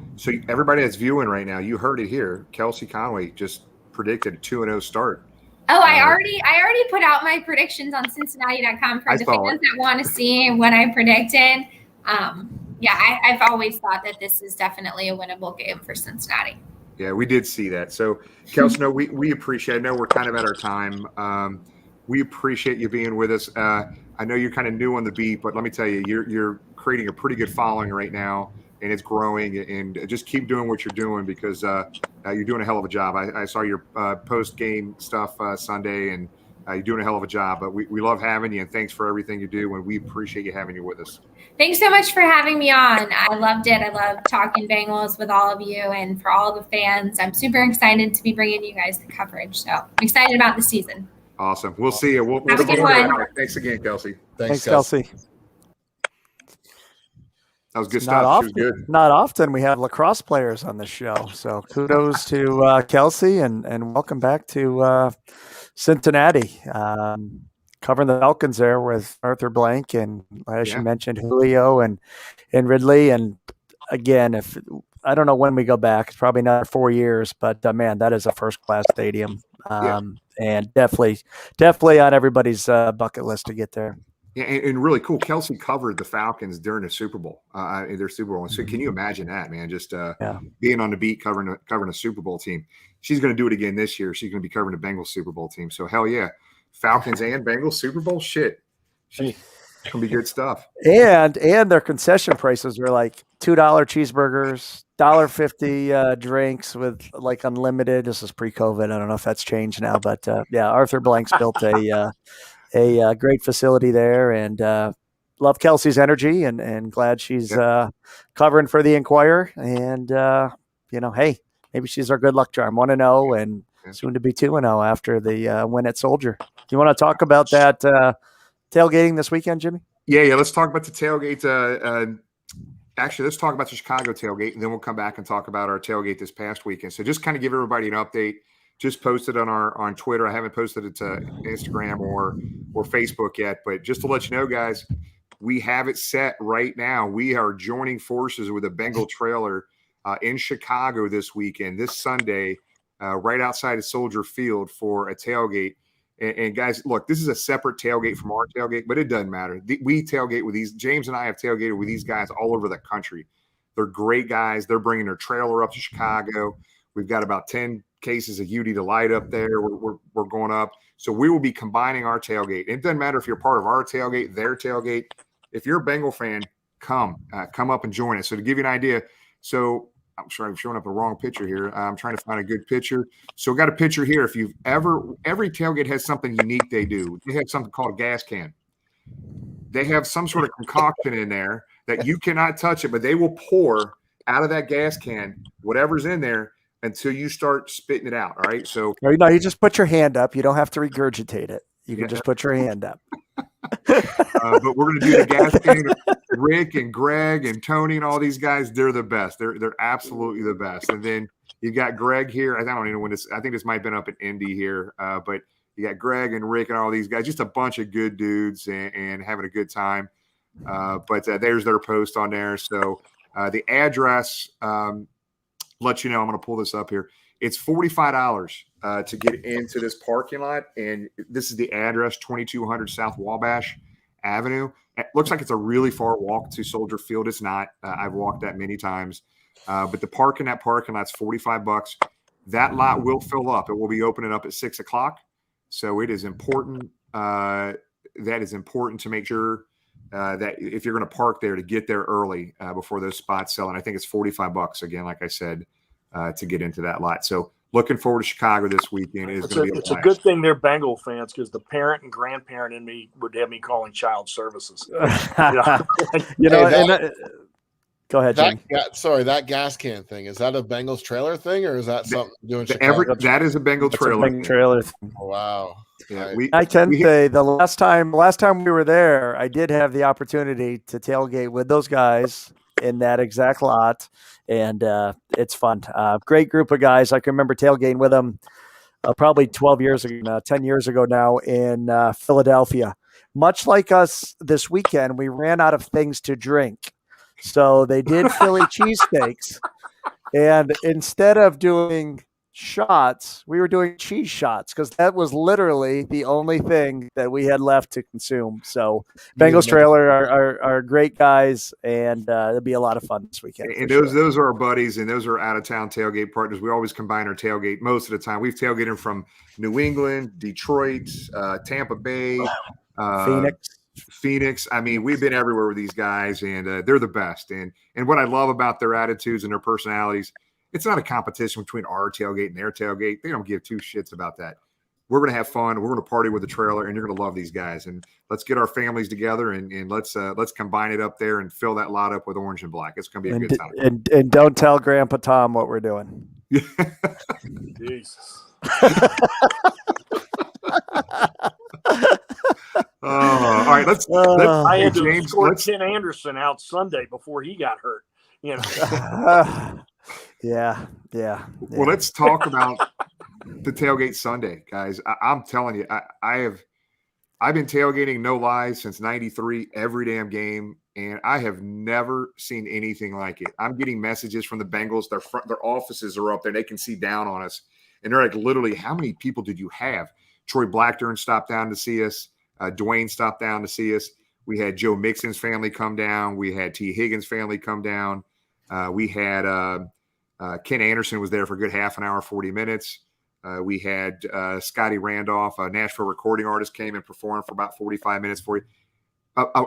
everybody that's viewing right now, you heard it here. Kelsey Conway just predicted a 2-0 start. Oh, I already put out my predictions on Cincinnati.com for the fans that want to see what I predicted. I've always thought that this is definitely a winnable game for Cincinnati. Yeah, we did see that. So, Kelsey, no, we appreciate it. I know we're kind of at our time. We appreciate you being with us. I know you're kind of new on the beat, but let me tell you, you're creating a pretty good following right now, and it's growing. And just keep doing what you're doing, because you're doing a hell of a job. I saw your post-game stuff Sunday, and you're doing a hell of a job. But we love having you, and thanks for everything you do, and we appreciate you having you with us. Thanks so much for having me on. I loved it. I love talking Bengals with all of you, and for all the fans. I'm super excited to be bringing you guys the coverage. So I'm excited about the season. Awesome. We'll see you. Have a good one. Thanks again, Kelsey. Thanks, Kelsey. That was good Not stuff. often, She was good. not often we have lacrosse players on the show. So kudos to Kelsey and welcome back to Cincinnati. Covering the Falcons there with Arthur Blank and, as you mentioned, Julio and Ridley. And again, if I don't know when we go back, it's probably not 4 years, but man, that is a first class stadium. And definitely on everybody's bucket list to get there. Yeah, and really cool. Kelsey covered the Falcons during the Super Bowl, their Super Bowl. So can you imagine that, man? Just being on the beat covering a Super Bowl team. She's going to do it again this year. She's going to be covering the Bengals Super Bowl team. So hell yeah, Falcons and Bengals Super Bowl. Shit, it's going to be good stuff. And their concession prices were like $2 cheeseburgers, $1.50 drinks with like unlimited. This is pre-COVID. I don't know if that's changed now, but Arthur Blank's built a great facility there, and love Kelsey's energy and glad she's covering for the Enquire. And hey, maybe she's our good luck charm. 1-0 and soon to be 2-0 after the win at Soldier. You want to talk about that tailgating this weekend, Jimmy? Yeah. Let's talk about the tailgate. Actually, let's talk about the Chicago tailgate, and then we'll come back and talk about our tailgate this past weekend. So just kind of give everybody an update. Just posted on Twitter. I haven't posted it to Instagram or Facebook yet, but just to let you know, guys, we have it set right now. We are joining forces with a Bengal trailer in Chicago this weekend, this Sunday, right outside of Soldier Field for a tailgate. And guys, look, this is a separate tailgate from our tailgate, but it doesn't matter. We tailgate with these. James and I have tailgated with these guys all over the country. They're great guys. They're bringing their trailer up to Chicago. We've got about 10 cases of UD to light up there. We're going up. So we will be combining our tailgate. It doesn't matter if you're part of our tailgate, their tailgate. If you're a Bengal fan, come up and join us. So to give you an idea, so I'm sorry, I'm showing up the wrong picture here. I'm trying to find a good picture. So we got a picture here. If you've every tailgate has something unique they do. They have something called a gas can. They have some sort of concoction in there that you cannot touch it, but they will pour out of that gas can whatever's in there until you start spitting it out. All right. So no, you just put your hand up. You don't have to regurgitate it. You can just put your hand up. But we're going to do the gas can. Rick and Greg and Tony and all these guys, they're the best. They're absolutely the best. And then you got Greg here. I don't even know when this. I think this might have been up in Indy here. But you got Greg and Rick and all these guys. Just a bunch of good dudes and having a good time. But there's their post on there. So the address. Let you know, I'm going to pull this up here. It's $45 to get into this parking lot, and this is the address, 2200 South Wabash Avenue. It looks like it's a really far walk to Soldier Field. It's not. I've walked that many times, but the parking lot's $45. That lot will fill up. It will be opening up at 6 o'clock, so it is important. That is important to make sure that if you're going to park there, to get there early before those spots sell. And I think it's $45 again, like I said, to get into that lot. So looking forward to Chicago this weekend. It's a good thing they're Bengal fans, because the parent and grandparent in me would have me calling child services. Go ahead, Jimmy. That gas can thing, is that a Bengals trailer thing, or is that something doing Chicago? That is a Bengal trailer. Oh, wow. Yeah, I can say the last time we were there, I did have the opportunity to tailgate with those guys in that exact lot, and it's fun. Great group of guys. I can remember tailgating with them probably 10 years ago now in Philadelphia. Much like us this weekend, we ran out of things to drink, so they did Philly cheesesteaks, and instead of doing shots, we were doing cheese shots, because that was literally the only thing that we had left to consume. So Bengals trailer are great guys, and it'll be a lot of fun this weekend. And those are our buddies, and those are out of town tailgate partners. We always combine our tailgate most of the time. We've tailgated from New England, Detroit, Tampa Bay, Phoenix. I mean, we've been everywhere with these guys, and they're the best. And what I love about their attitudes and their personalities, it's not a competition between our tailgate and their tailgate. They don't give two shits about that. We're going to have fun. We're going to party with the trailer, and you're going to love these guys. And let's get our families together, and let's combine it up there and fill that lot up with orange and black. It's going to be a good time. And don't tell Grandpa Tom what we're doing. Jesus. All right, let's I had to James, escort let's Ken Anderson out Sunday before he got hurt. You know. Yeah. Well, let's talk about the tailgate Sunday, guys. I'm telling you, I've been tailgating, no lies, since '93, every damn game, and I have never seen anything like it. I'm getting messages from the Bengals. Their offices are up there. They can see down on us, and they're like, literally, how many people did you have? Troy Blackburn stopped down to see us. Dwayne stopped down to see us. We had Joe Mixon's family come down. We had T. Higgins' family come down. We had Ken Anderson was there for a good half an hour, 40 minutes. We had Scotty Randolph, a Nashville recording artist, came and performed for about 45 minutes for you.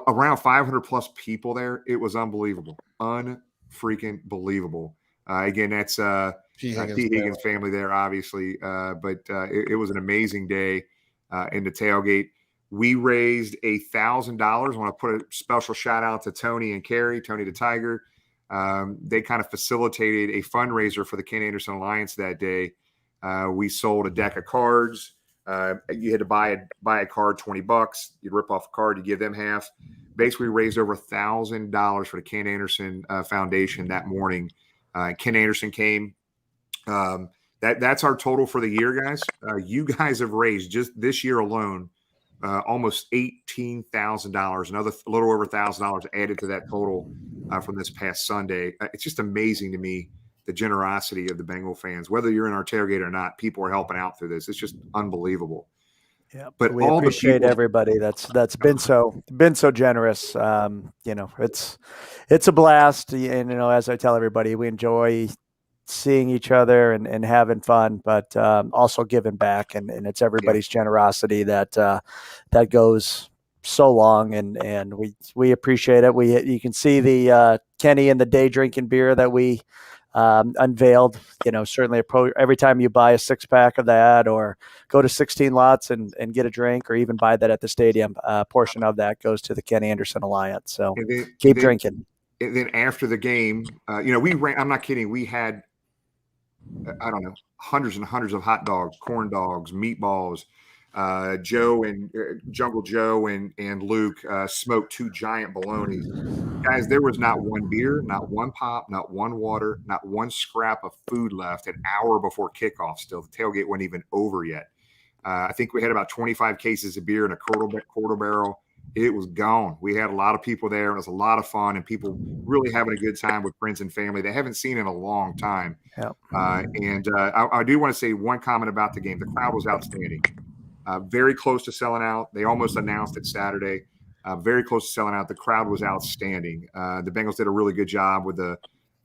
Around 500 plus people there. It was unbelievable. Unfreaking believable. Again, that's T. Higgins' family there, obviously. But it was an amazing day in the tailgate. We raised $1,000. I want to put a special shout out to Tony and Carrie, Tony the Tiger. They kind of facilitated a fundraiser for the Ken Anderson Alliance that day. We sold a deck of cards. You had to buy a card, $20. You'd rip off a card, you give them half. Basically raised over $1,000 for the Ken Anderson Foundation that morning. Ken Anderson came. That's our total for the year, guys. You guys have raised just this year alone almost $18,000, a little over $1,000 added to that total from this past Sunday. It's just amazing to me, the generosity of the Bengal fans. Whether you're in our tailgate or not, people are helping out through this. It's just unbelievable. Yeah, but we all appreciate the people, everybody that's been so generous. It's a blast, and as I tell everybody, we enjoy seeing each other and having fun, but also giving back, and it's everybody's generosity that goes so long, and we appreciate it. You can see the Kenny and the day drinking beer that we unveiled. Certainly every time you buy a 6-pack of that or go to 16 lots and get a drink or even buy that at the stadium, a portion of that goes to the Ken Anderson Alliance. So keep drinking. And then after the game, we ran, I'm not kidding, we had, I don't know, hundreds and hundreds of hot dogs, corn dogs, meatballs. Joe and Jungle Joe and Luke smoked 2 giant bolognas. Guys, there was not one beer, not one pop, not one water, not one scrap of food left an hour before kickoff still. The tailgate wasn't even over yet. I think we had about 25 cases of beer in a quarter barrel. It was gone. We had a lot of people there. It was a lot of fun, and people really having a good time with friends and family they haven't seen in a long time. Yep. I do want to say one comment about the game. The crowd was outstanding. Very close to selling out. They almost announced it Saturday. Very close to selling out. The crowd was outstanding. The Bengals did a really good job with the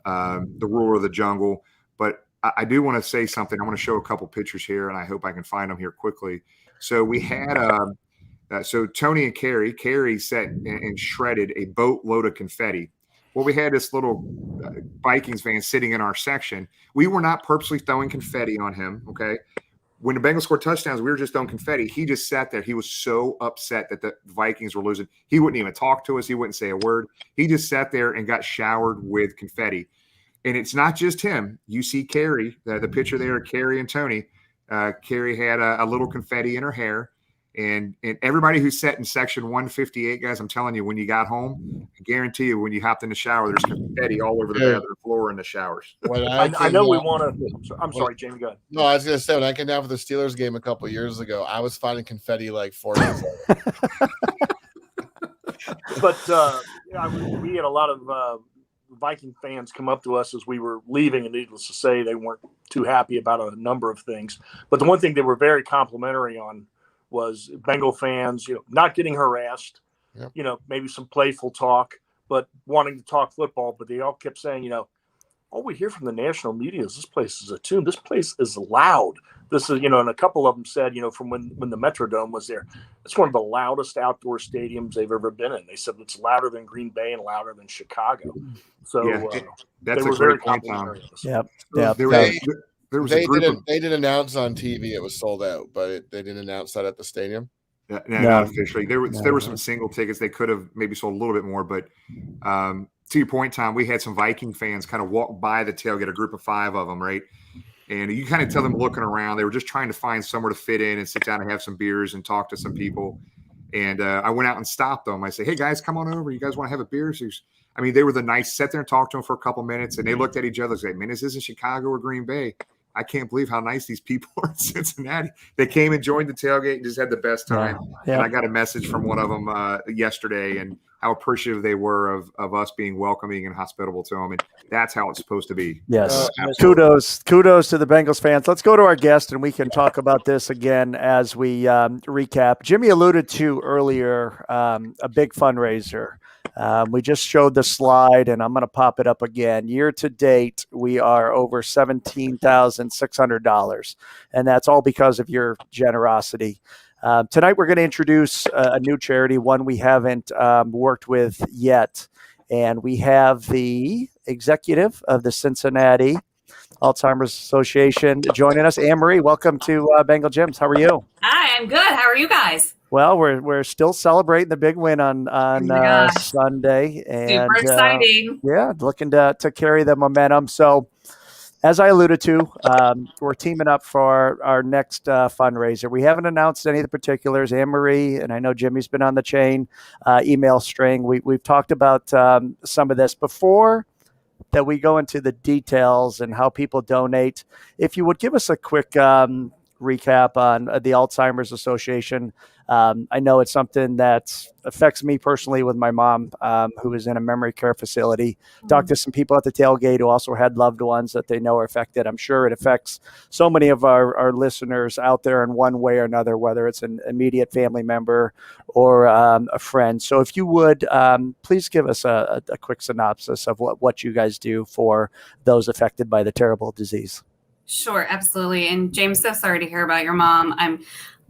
ruler of the jungle. But I do want to say something. I want to show a couple pictures here, and I hope I can find them here quickly. So we had so Tony and Carrie set and shredded a boatload of confetti. Well, we had this little Vikings fan sitting in our section. We were not purposely throwing confetti on him, okay? When the Bengals scored touchdowns, we were just throwing confetti. He just sat there. He was so upset that the Vikings were losing. He wouldn't even talk to us. He wouldn't say a word. He just sat there and got showered with confetti. And it's not just him. You see Carrie, the picture there of Carrie and Tony. Carrie had a little confetti in her hair. And everybody who sat in section 158, guys, I'm telling you, when you got home, I guarantee you, when you hopped in the shower, there's confetti all over the bathroom floor and the showers. I know we want to. I'm sorry, Jamie. Go ahead. No, I was going to say, when I came down for the Steelers game a couple of years ago, I was finding confetti like 4 days later. But we had a lot of Viking fans come up to us as we were leaving, and needless to say, they weren't too happy about a number of things. But the one thing they were very complimentary on was Bengal fans, not getting harassed, maybe some playful talk, but wanting to talk football. But they all kept saying, all we hear from the national media is this place is a tomb. This place is loud. This is, and a couple of them said, from when the Metrodome was there, it's one of the loudest outdoor stadiums they've ever been in. They said it's louder than Green Bay and louder than Chicago. So that's they a were very great point, Tom. complimentary. Yep. They didn't announce on TV it was sold out, but they didn't announce that at the stadium. No, not officially. There were some single tickets. They could have maybe sold a little bit more, but to your point, Tom, we had some Viking fans kind of walk by the tailgate, a group of 5 of them, right? And you kind of tell them looking around, they were just trying to find somewhere to fit in and sit down and have some beers and talk to some people. And I went out and stopped them. I said, "Hey guys, come on over. You guys want to have a beer?" So I mean, they were the nice. Sat there and talked to them for a couple minutes, and they looked at each other and said, "Man, this isn't Chicago or Green Bay. I can't believe how nice these people are in Cincinnati." They came and joined the tailgate and just had the best time. Yeah. And I got a message from one of them yesterday, and how appreciative they were of us being welcoming and hospitable to them. And that's how it's supposed to be. Yes. Kudos to the Bengals fans. Let's go to our guest, and we can talk about this again as we recap. Jimmy alluded to earlier a big fundraiser. We just showed the slide, and I'm going to pop it up again. Year to date, we are over $17,600, and that's all because of your generosity. Tonight, we're going to introduce a new charity, one we haven't worked with yet, and we have the executive of the Cincinnati Alzheimer's Association joining us. Anne-Marie, welcome to Bengal Gyms. How are you? Hi, I'm good. How are you guys? Well, we're still celebrating the big win on Sunday, and super exciting. Yeah, looking to carry the momentum. So, as I alluded to, we're teaming up for our next fundraiser. We haven't announced any of the particulars. Anne-Marie, and I know Jimmy's been on the chain email string. We've talked about some of this before. That we go into the details and how people donate. If you would give us a quick recap on the Alzheimer's Association. I know it's something that affects me personally with my mom, who is in a memory care facility. Talked to some people at the tailgate who also had loved ones that they know are affected. I'm sure it affects so many of our listeners out there in one way or another, whether it's an immediate family member or a friend. So if you would, please give us a quick synopsis of what you guys do for those affected by the terrible disease. Sure, absolutely. And James, so sorry to hear about your mom.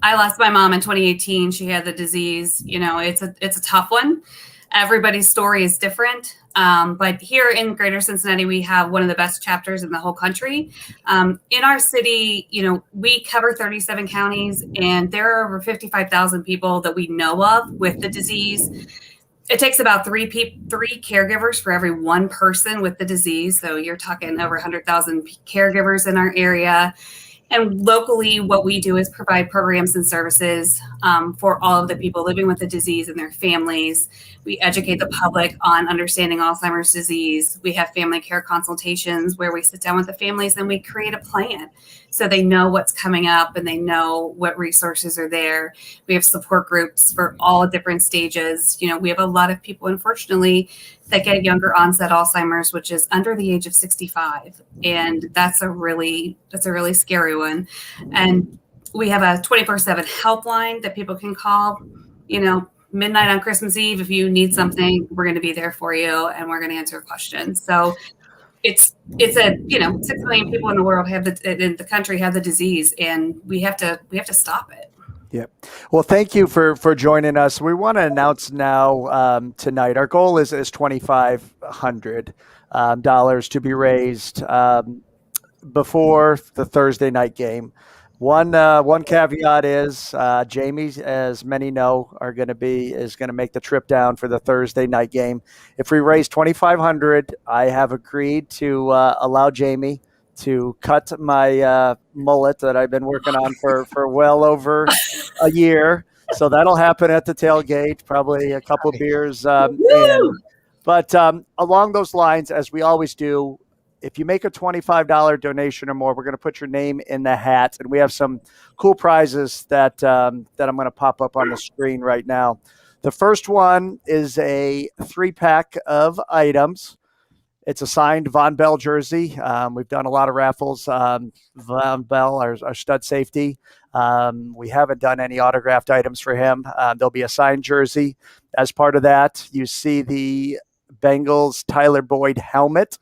I lost my mom in 2018. She had the disease. You know, it's a tough one. Everybody's story is different. But here in Greater Cincinnati, we have one of the best chapters in the whole country. In our city, you know, we cover 37 counties, and there are over 55,000 people that we know of with the disease. It takes about three caregivers for every one person with the disease. So you're talking over 100,000 caregivers in our area. And locally, what we do is provide programs and services for all of the people living with the disease and their families. We educate the public on understanding Alzheimer's disease. We have family care consultations where we sit down with the families and we create a plan so they know what's coming up and they know what resources are there. We have support groups for all different stages. You know, we have a lot of people, unfortunately, that get younger onset Alzheimer's, which is under the age of 65. And that's a really scary one. And we have a 24/7 helpline that people can call, you know, midnight on Christmas Eve. If you need something, we're going to be there for you and we're going to answer questions. So it's 6 million people in the world in the country have the disease, and we have to stop it. Yep. Well, thank you for joining us. We want to announce now tonight. Our goal is $2,500 to be raised before the Thursday night game. One caveat is Jamie, as many know, is going to make the trip down for the Thursday night game. If we raise $2,500, I have agreed to allow Jamie to cut my mullet that I've been working on for well over a year. So that'll happen at the tailgate, probably a couple beers in. But along those lines, as we always do, if you make a $25 donation or more, we're going to put your name in the hat. And we have some cool prizes that I'm going to pop up on the screen right now. The first one is a 3-pack of items. It's a signed Von Bell jersey. We've done a lot of raffles. Von Bell, our stud safety. We haven't done any autographed items for him. There'll be a signed jersey. As part of that, you see the Bengals Tyler Boyd helmet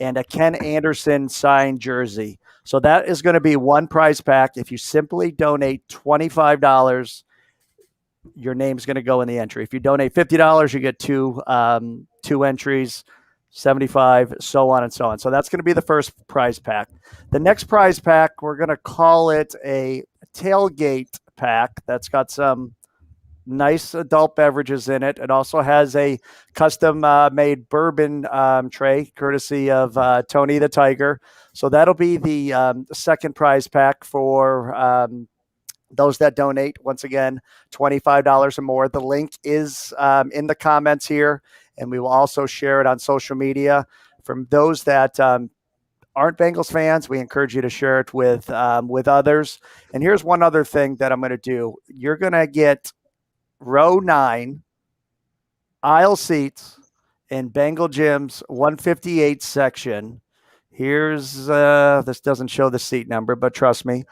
and a Ken Anderson signed jersey. So that is going to be one prize pack. If you simply donate $25, your name's going to go in the entry. If you donate $50, you get two entries. 75, so on and so on. So that's going to be the first prize pack. The next prize pack, we're going to call it a tailgate pack. That's got some nice adult beverages in it. It also has a custom made bourbon tray, courtesy of Tony the Tiger. So that'll be the second prize pack for Those that donate, once again, $25 or more. The link is in the comments here, and we will also share it on social media. From those that aren't Bengals fans, we encourage you to share it with others. And here's one other thing that I'm going to do. You're going to get row 9 aisle seats in Bengal Gym's 158 section. Here's this doesn't show the seat number, but trust me,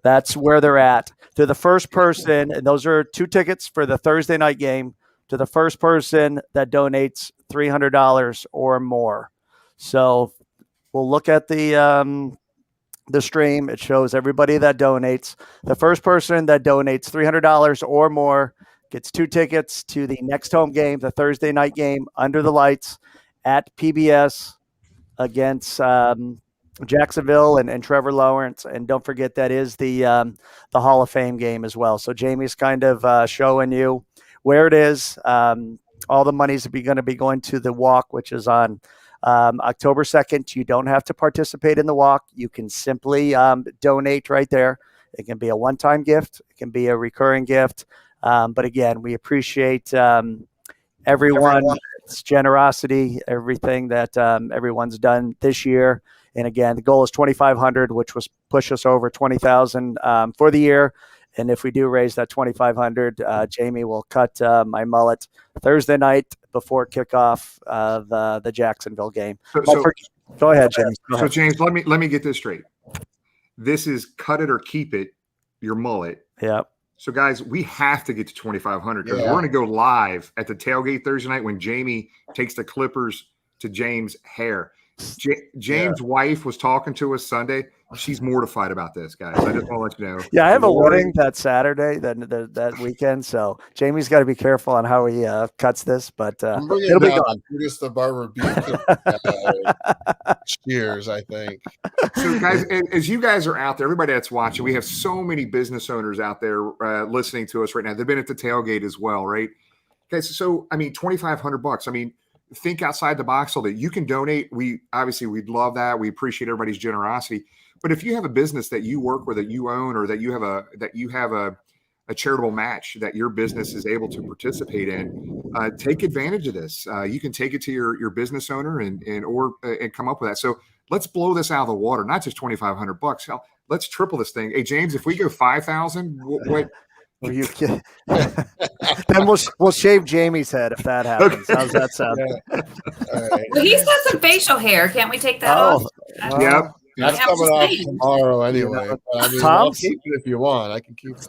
that's where they're at. To the first person, and those are 2 tickets for the Thursday night game, to the first person that donates $300 or more. So we'll look at the stream. It shows everybody that donates. The first person that donates $300 or more gets 2 tickets to the next home game, the Thursday night game, under the lights at PBS against Jacksonville and Trevor Lawrence. And don't forget, that is the Hall of Fame game as well. So Jamie's kind of showing you where it is. All the money's going to be going to the walk, which is on October 2nd. You don't have to participate in the walk. You can simply donate right there. It can be a one-time gift. It can be a recurring gift. But again, we appreciate everyone's generosity, everything that everyone's done this year. And again, the goal is 2,500, which was push us over 20,000 for the year. And if we do raise that 2,500, Jamie will cut my mullet Thursday night before kickoff of the Jacksonville game. Go ahead, James. So James, let me get this straight. This is cut it or keep it, your mullet. Yeah. So guys, we have to get to 2,500 because Yeah. we're going to go live at the tailgate Thursday night when Jamie takes the clippers to James' hair. James' wife was talking to us Sunday. She's mortified about this, guys. I just want to let you know. Yeah, I have a wedding that Saturday, that weekend. So Jamie's got to be careful on how he cuts this, but it'll be gone. Just the barber cheers, I think. So, guys, as you guys are out there, everybody that's watching, we have so many business owners out there listening to us right now. They've been at the tailgate as well, right? Guys, so I mean, $2,500. I mean, think outside the box so that you can donate. We'd love that. We appreciate everybody's generosity. But if you have a business that you work with, that you own, or that you have a charitable match that your business is able to participate in, take advantage of this. You can take it to your business owner and come up with that. So let's blow this out of the water. Not just $2,500. Hell, let's triple this thing. Hey James, if we go 5,000, what? Are you kidding? Then we'll shave Jamie's head if that happens. How's that sound? Right. Well, he's got some facial hair. Can't we take that off? Yep. That's I'm coming just off saying. tomorrow anyway. But I mean, I'll keep it if you want. I can keep it.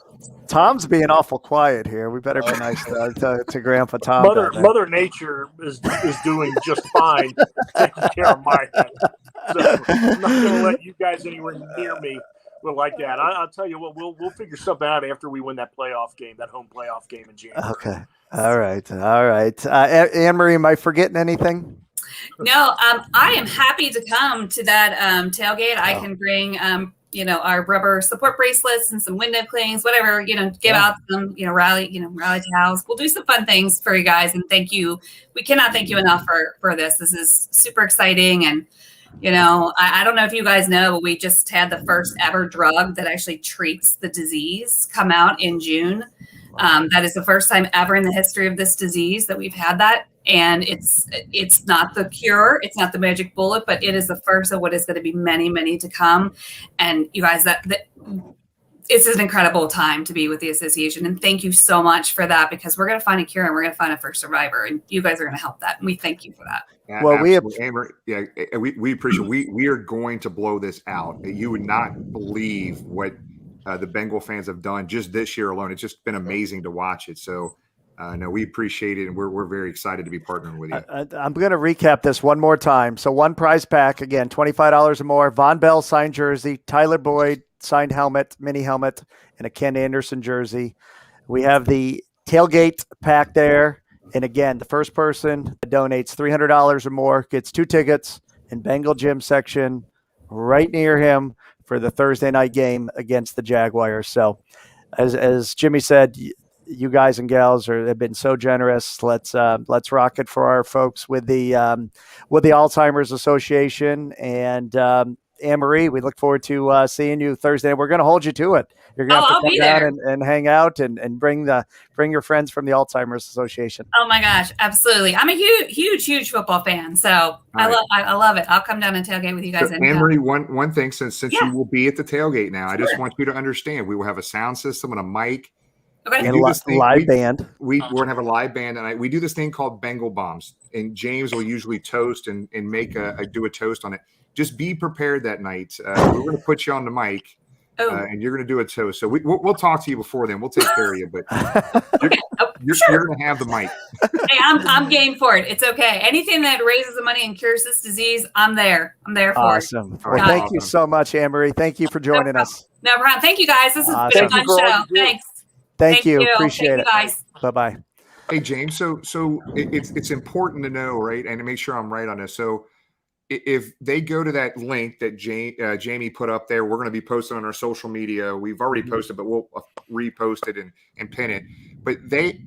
Tom's being awful quiet here. We better be nice to Grandpa Tom. Mother Nature is doing just fine taking care of my head. So I'm not going to let you guys anywhere near me like that. I'll tell you what, we'll figure something out after we win that home playoff game in January. Okay. All right. Anne Marie, am I forgetting anything? No, I am happy to come to that tailgate. I can bring, our rubber support bracelets and some window clings, whatever, give out some, rally towels. We'll do some fun things for you guys. And thank you. We cannot thank you enough for this. This is super exciting. And, I don't know if you guys know, but we just had the first ever drug that actually treats the disease come out in June. That is the first time ever in the history of this disease that we've had that. And it's not the cure, it's not the magic bullet, but it is the first of what is going to be many, many to come. And you guys, it's an incredible time to be with the association. And thank you so much for that, because we're going to find a cure and we're going to find a first survivor. And you guys are going to help that. And we thank you for that. Well, we appreciate. We are going to blow this out. You would not believe what the Bengal fans have done just this year alone. It's just been amazing to watch it. So, no, we appreciate it, and we're very excited to be partnering with you. I'm going to recap this one more time. So one prize pack, again, $25 or more. Von Bell signed jersey, Tyler Boyd signed helmet, mini helmet, and a Ken Anderson jersey. We have the tailgate pack there. And again, the first person that donates $300 or more gets 2 tickets in Bengal Gym section right near him for the Thursday night game against the Jaguars. So as Jimmy said, you guys and gals have been so generous. Let's rock it for our folks with the Alzheimer's Association. And Anne-Marie, we look forward to seeing you Thursday. We're going to hold you to it. You're going to have to come down and hang out and bring your friends from the Alzheimer's Association. Oh my gosh, absolutely! I'm a huge football fan, so I love it. I'll come down and tailgate with you guys. So, Anne-Marie, one thing, since you will be at the tailgate now, I just want you to understand we will have a sound system and a mic. Okay. And live band. We're going to have a live band tonight. We do this thing called Bengal bombs, and James will usually toast and make do a toast on it. Just be prepared that night. We're going to put you on the mic, and you're going to do a toast. So we'll talk to you before then. We'll take care of you, but you're going to have the mic. Hey, I'm game for it. It's okay. Anything that raises the money and cures this disease, I'm there. I'm there for awesome. it. Well, thank you so much, Anne-Marie. Thank you for joining us. No problem. Thank you, guys. This has been a fun show. Thanks. Thank you. Appreciate it, guys. Bye-bye. Hey, James. So it's important to know, right, and to make sure I'm right on this. So if they go to that link that Jamie put up there, we're going to be posting on our social media. We've already posted, but we'll repost it and pin it. But they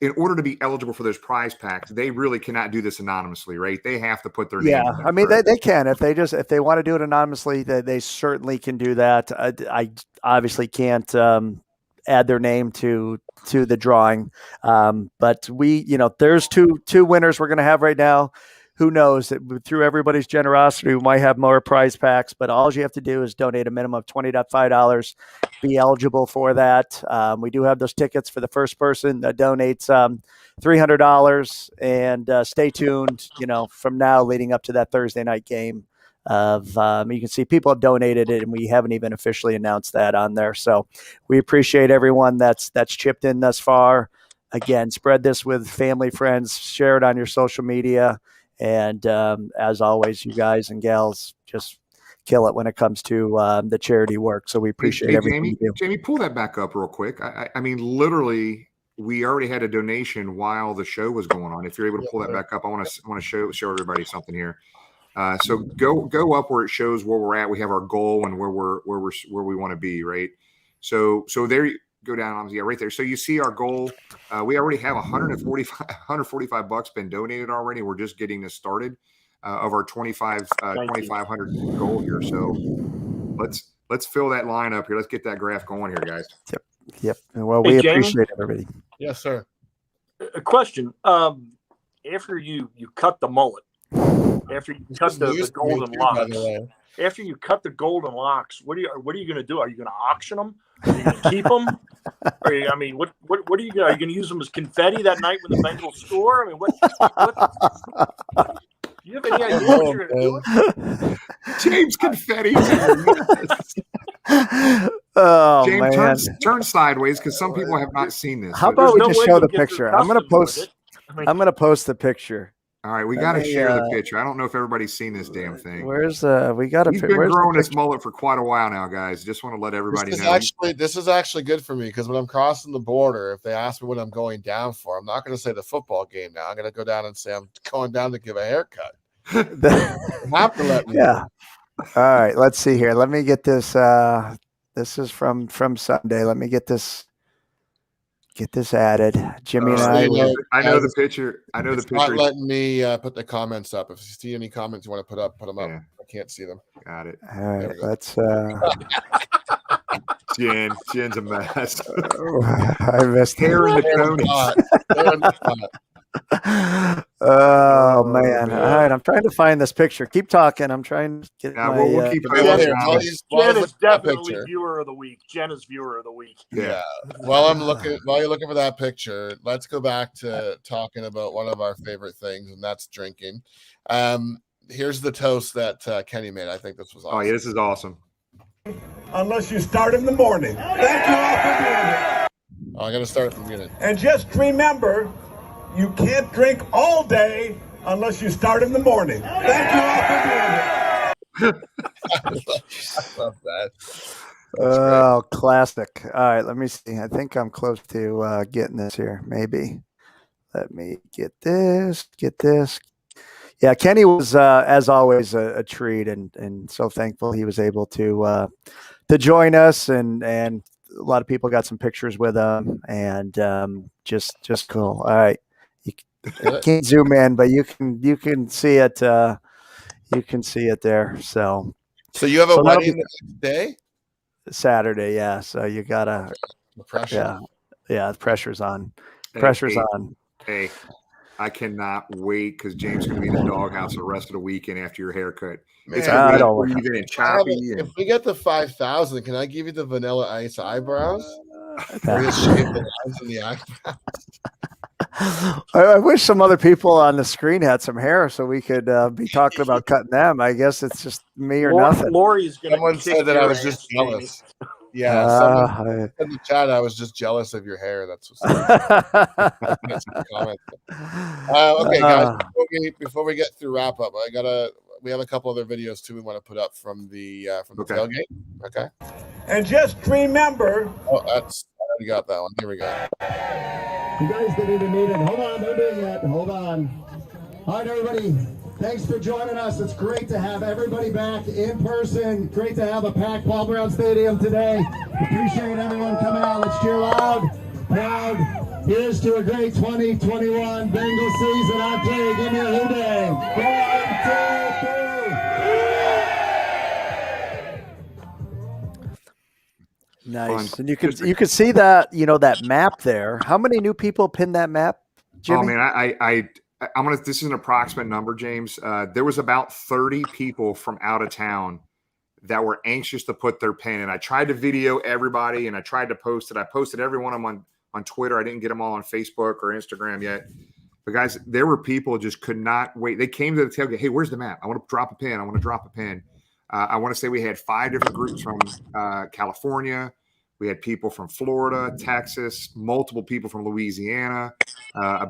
in order to be eligible for those prize packs, they really cannot do this anonymously, right? They have to put their name. Yeah, I mean they can if they want to do it anonymously, they certainly can do that. I obviously can't add their name to the drawing, but there's two winners we're going to have right now. Who knows that through everybody's generosity, we might have more prize packs, but all you have to do is donate a minimum of $20.5, be eligible for that. We do have those tickets for the first person that donates $300, and stay tuned, from now leading up to that Thursday night game you can see people have donated it, and we haven't even officially announced that on there. So we appreciate everyone that's chipped in thus far. Again, spread this with family, friends, share it on your social media. And as always, you guys and gals just kill it when it comes to the charity work. So we appreciate everything you do. Jamie, pull that back up real quick. I mean, literally, we already had a donation while the show was going on. If you're able to pull that back up, I want to show everybody something here. So go up where it shows where we're at. We have our goal and where we want to be, right? So there you go down. Yeah, right there. So you see our goal. We already have $145 been donated already. We're just getting this started of our 2,500 goal here. So let's fill that line up here. Let's get that graph going here, guys. Yep. Well, we appreciate everybody. Yes, sir. A question. After you cut the mullet, after you cut the golden locks, after you cut the golden locks, what are you going to do? Are you going to auction them? Are you going to keep them? What are you going to? Are you going to use them as confetti that night when the Bengals score? I mean, what do you have any idea what you're going to do? James confetti. Oh, James, man. turn sideways because some people have not seen this. How about we just show the picture? I'm going to post. I'm going to post the picture. All right, we got to share the picture. I don't know if everybody's seen this damn thing. Where's we got a? He's been growing this mullet for quite a while now, guys. Just want to let everybody know. This is actually good for me because when I'm crossing the border, if they ask me what I'm going down for, I'm not going to say the football game now. I'm going to go down and say I'm going down to give a haircut. You have to let me. Yeah. All right. Let's see here. Let me get this. This is from Sunday. Let me get this added. Jimmy and I know the picture. I know the picture. Not letting me put the comments up. If you see any comments you want to put up, put them up. Yeah. I can't see them. Got it. All right. Let's. Jen's a mess. I missed hair in the Tony. Oh man! All right, I'm trying to find this picture. Keep talking. I'm trying to get we'll keep Jen is definitely viewer of the week. Jen is viewer of the week. Yeah. While you're looking for that picture, let's go back to talking about one of our favorite things, and that's drinking. Here's the toast that Kenny made. I think this was awesome. Oh yeah, this is awesome. Unless you start in the morning. Thank you all for doing it. I got to start from the beginning. And just remember, you can't drink all day unless you start in the morning. Thank you all for doing it. I love that. Oh, classic. All right, let me see. I think I'm close to getting this here. Maybe. Let me get this. Yeah, Kenny was, as always, a treat, and so thankful he was able to join us, and a lot of people got some pictures with him, and just cool. All right, you can't zoom in, but you can see it. You can see it there. So you have a that'll wedding be the next day? Saturday, yeah. So you gotta, The pressure. yeah. The pressure's on. Hey, Pressure's hey, on. Hey, I cannot wait because James is going to be in the doghouse the rest of the weekend after your haircut. It's Man, going to be don't look uneven and if choppy. if we get the 5,000, can I give you the Vanilla Ice eyebrows? Nah. Or just shave the lines in the eyebrows? I wish some other people on the screen had some hair so we could be talking about cutting them. I guess it's just me or nothing. Lori is going to. Someone said that I was just jealous. Yeah, someone in the chat, I was just jealous of your hair. That's what's comment. Okay, guys, before we get through wrap up, we have a couple other videos too we want to put up from the tailgate. Okay. And just remember. Oh, I already got that one. Here we go. You guys didn't even need it. Hold on, don't do it yet. Hold on. All right, everybody. Thanks for joining us. It's great to have everybody back in person. Great to have a packed Paul Brown Stadium today. Appreciate everyone coming out. Let's cheer loud, proud. Here's to a great 2021 Bengals season. I play. Give me a hooray. 1, 2, 3. Nice. And you could see that, that map there. How many new people pinned that map, Jimmy? Oh man, I'm gonna. This is an approximate number, James. There was about 30 people from out of town that were anxious to put their pin. And I tried to video everybody, and I tried to post it. I posted every one of them on Twitter. I didn't get them all on Facebook or Instagram yet. But guys, there were people who just could not wait. They came to the tailgate. Hey, where's the map? I want to drop a pin. I want to drop a pin. I want to say we had 5 different groups from California. We had people from Florida, Texas, multiple people from Louisiana,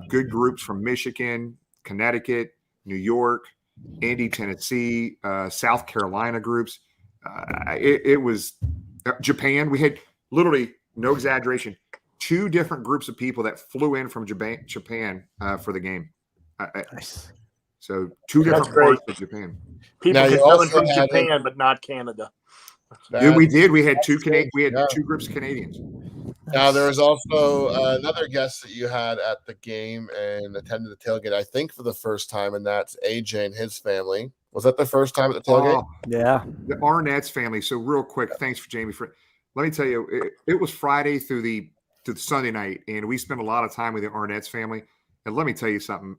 good groups from Michigan, Connecticut, New York, Indy, Tennessee, South Carolina groups. It was Japan. We had literally, no exaggeration, 2 different groups of people that flew in from Japan for the game. Nice. So 2 different parts of Japan. People coming from Japan, but not Canada. We did. We had 2 groups of Canadians. Now there was also another guest that you had at the game and attended the tailgate, I think for the first time, and that's AJ and his family. Was that the first time at the tailgate? Yeah. The Arnett's family. So real quick, thanks for Jamie. Let me tell you, it was Friday through the Sunday night, and we spent a lot of time with the Arnett's family. And let me tell you something,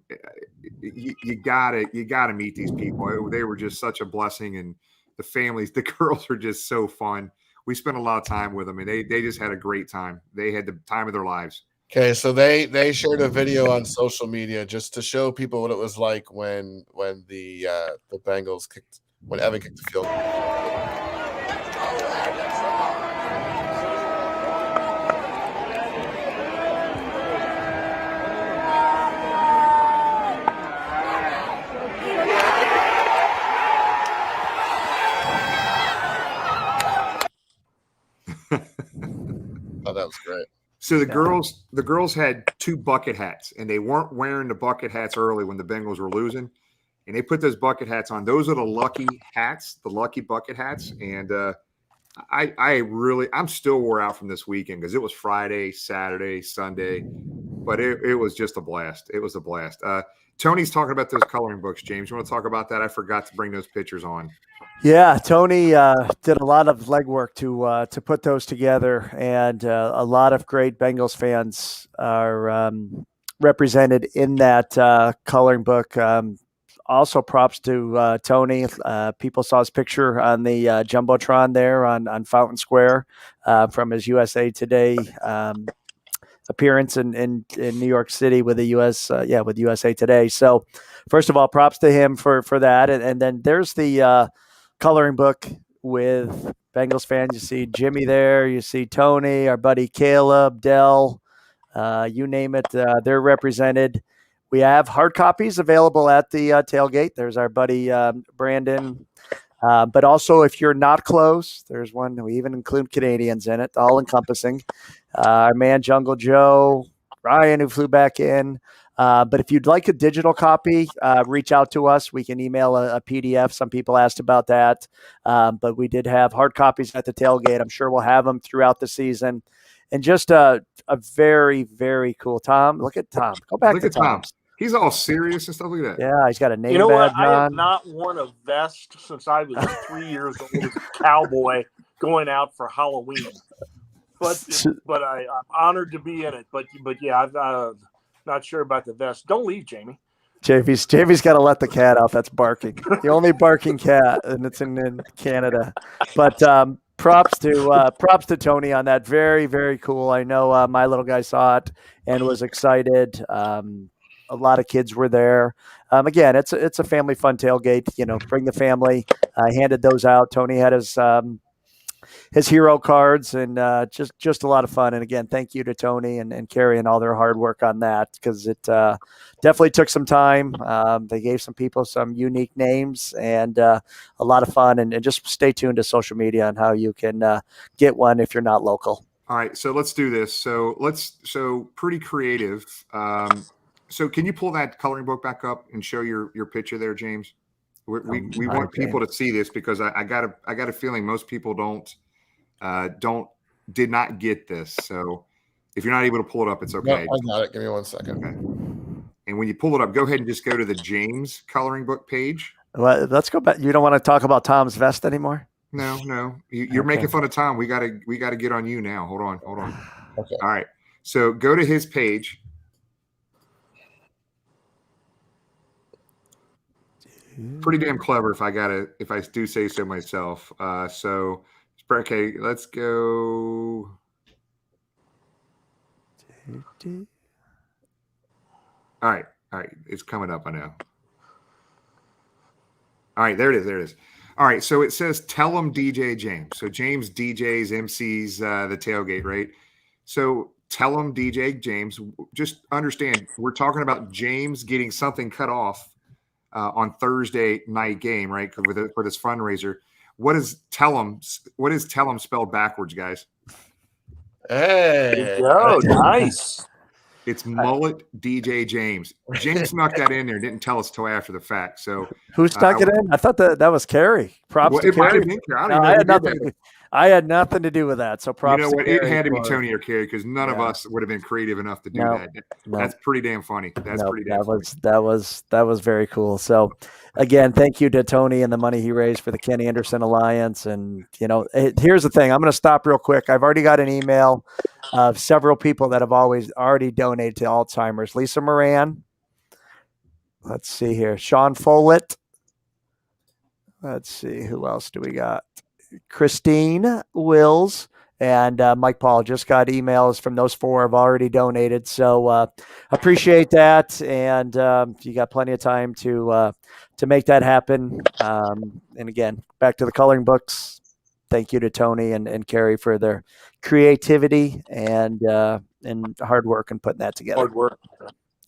you gotta meet these people. They were just such a blessing, and the families, the girls are just so fun. We spent a lot of time with them, and they just had a great time. They had the time of their lives. Okay, so they shared a video on social media just to show people what it was like when the Bengals when Evan kicked the field goal. Oh, that was great. So the girls had 2 bucket hats, and they weren't wearing the bucket hats early when the Bengals were losing, and they put those bucket hats on. Those are the lucky hats, the lucky bucket hats. And I'm still wore out from this weekend because it was Friday, Saturday, Sunday, but it was just a blast. It was a blast. Tony's talking about those coloring books, James. You want to talk about that? I forgot to bring those pictures on. Yeah, Tony did a lot of legwork to put those together, and a lot of great Bengals fans are represented in that coloring book. Also, props to Tony. People saw his picture on the jumbotron there on Fountain Square from his USA Today appearance in New York City with the with USA Today. So, first of all, props to him for that, and then there's the coloring book with Bengals fans. You see Jimmy there. You see Tony, our buddy Caleb, Dell, you name it. They're represented. We have hard copies available at the tailgate. There's our buddy Brandon. But also, if you're not close, there's one. We even include Canadians in it, all encompassing. Our man Jungle Joe, Ryan, who flew back in. But if you'd like a digital copy, reach out to us. We can email a PDF. Some people asked about that. But we did have hard copies at the tailgate. I'm sure we'll have them throughout the season. And just a very, very cool Tom. Look at Tom. Go back to Tom. He's all serious and stuff like that. Yeah, he's got a name You know what? badge I have on. not worn a vest since I was 3 years old as a cowboy going out for Halloween. But I'm honored to be in it. But yeah, I'm not sure about the vest. Don't leave, Jamie. JV's got to let the cat out. That's barking. The only barking cat, and it's in Canada. But props to Tony on that. Very, very cool. I know my little guy saw it and was excited. A lot of kids were there. Again, it's a family fun tailgate. Bring the family. I handed those out. Tony had his hero cards, and just a lot of fun. And again, thank you to Tony and Carrie and all their hard work on that, because it definitely took some time. They gave some people some unique names, and a lot of fun. And just stay tuned to social media on how you can get one if you're not local. All right, so let's do this. So pretty creative. So can you pull that coloring book back up and show your picture there, James? We want people to see this, because I got a feeling most people did not get this. So if you're not able to pull it up, it's okay. No, I got it. Give me 1 second. Okay. And when you pull it up, go ahead and just go to the James coloring book page. Well, let's go back. You don't want to talk about Tom's vest anymore? No. You're making fun of Tom. We gotta get on you now. Hold on. Okay. All right. So go to his page. Pretty damn clever, if I do say so myself. So okay, let's go. All right, it's coming up. I know. All right, there it is. All right, so it says tell him DJ James. So James DJs, MCs the tailgate, right? So tell him DJ James. Just understand, we're talking about James getting something cut off on Thursday night game, right? For this fundraiser. What is tell him spelled backwards, guys? Hey, oh, nice. It's mullet DJ James. James snuck that in there. Didn't tell us till after the fact. So who stuck it in? I thought that was Carrie. Props to Carrie. I had nothing to do with that. So props. You know what? To It Carrie had to be Tony or Carrie, because none of us would have been creative enough to do that. That's pretty damn funny. That was very cool. So again, thank you to Tony and the money he raised for the Ken Anderson Alliance. And here's the thing. I'm going to stop real quick. I've already got an email of several people that have already donated to Alzheimer's. Lisa Moran. Let's see here. Sean Follett. Let's see. Who else do we got? Christine Wills and Mike Paul. Just got emails from those four have already donated. So appreciate that. And you got plenty of time to make that happen. And again, back to the coloring books. Thank you to Tony and Carrie for their creativity and hard work in putting that together. Hard work.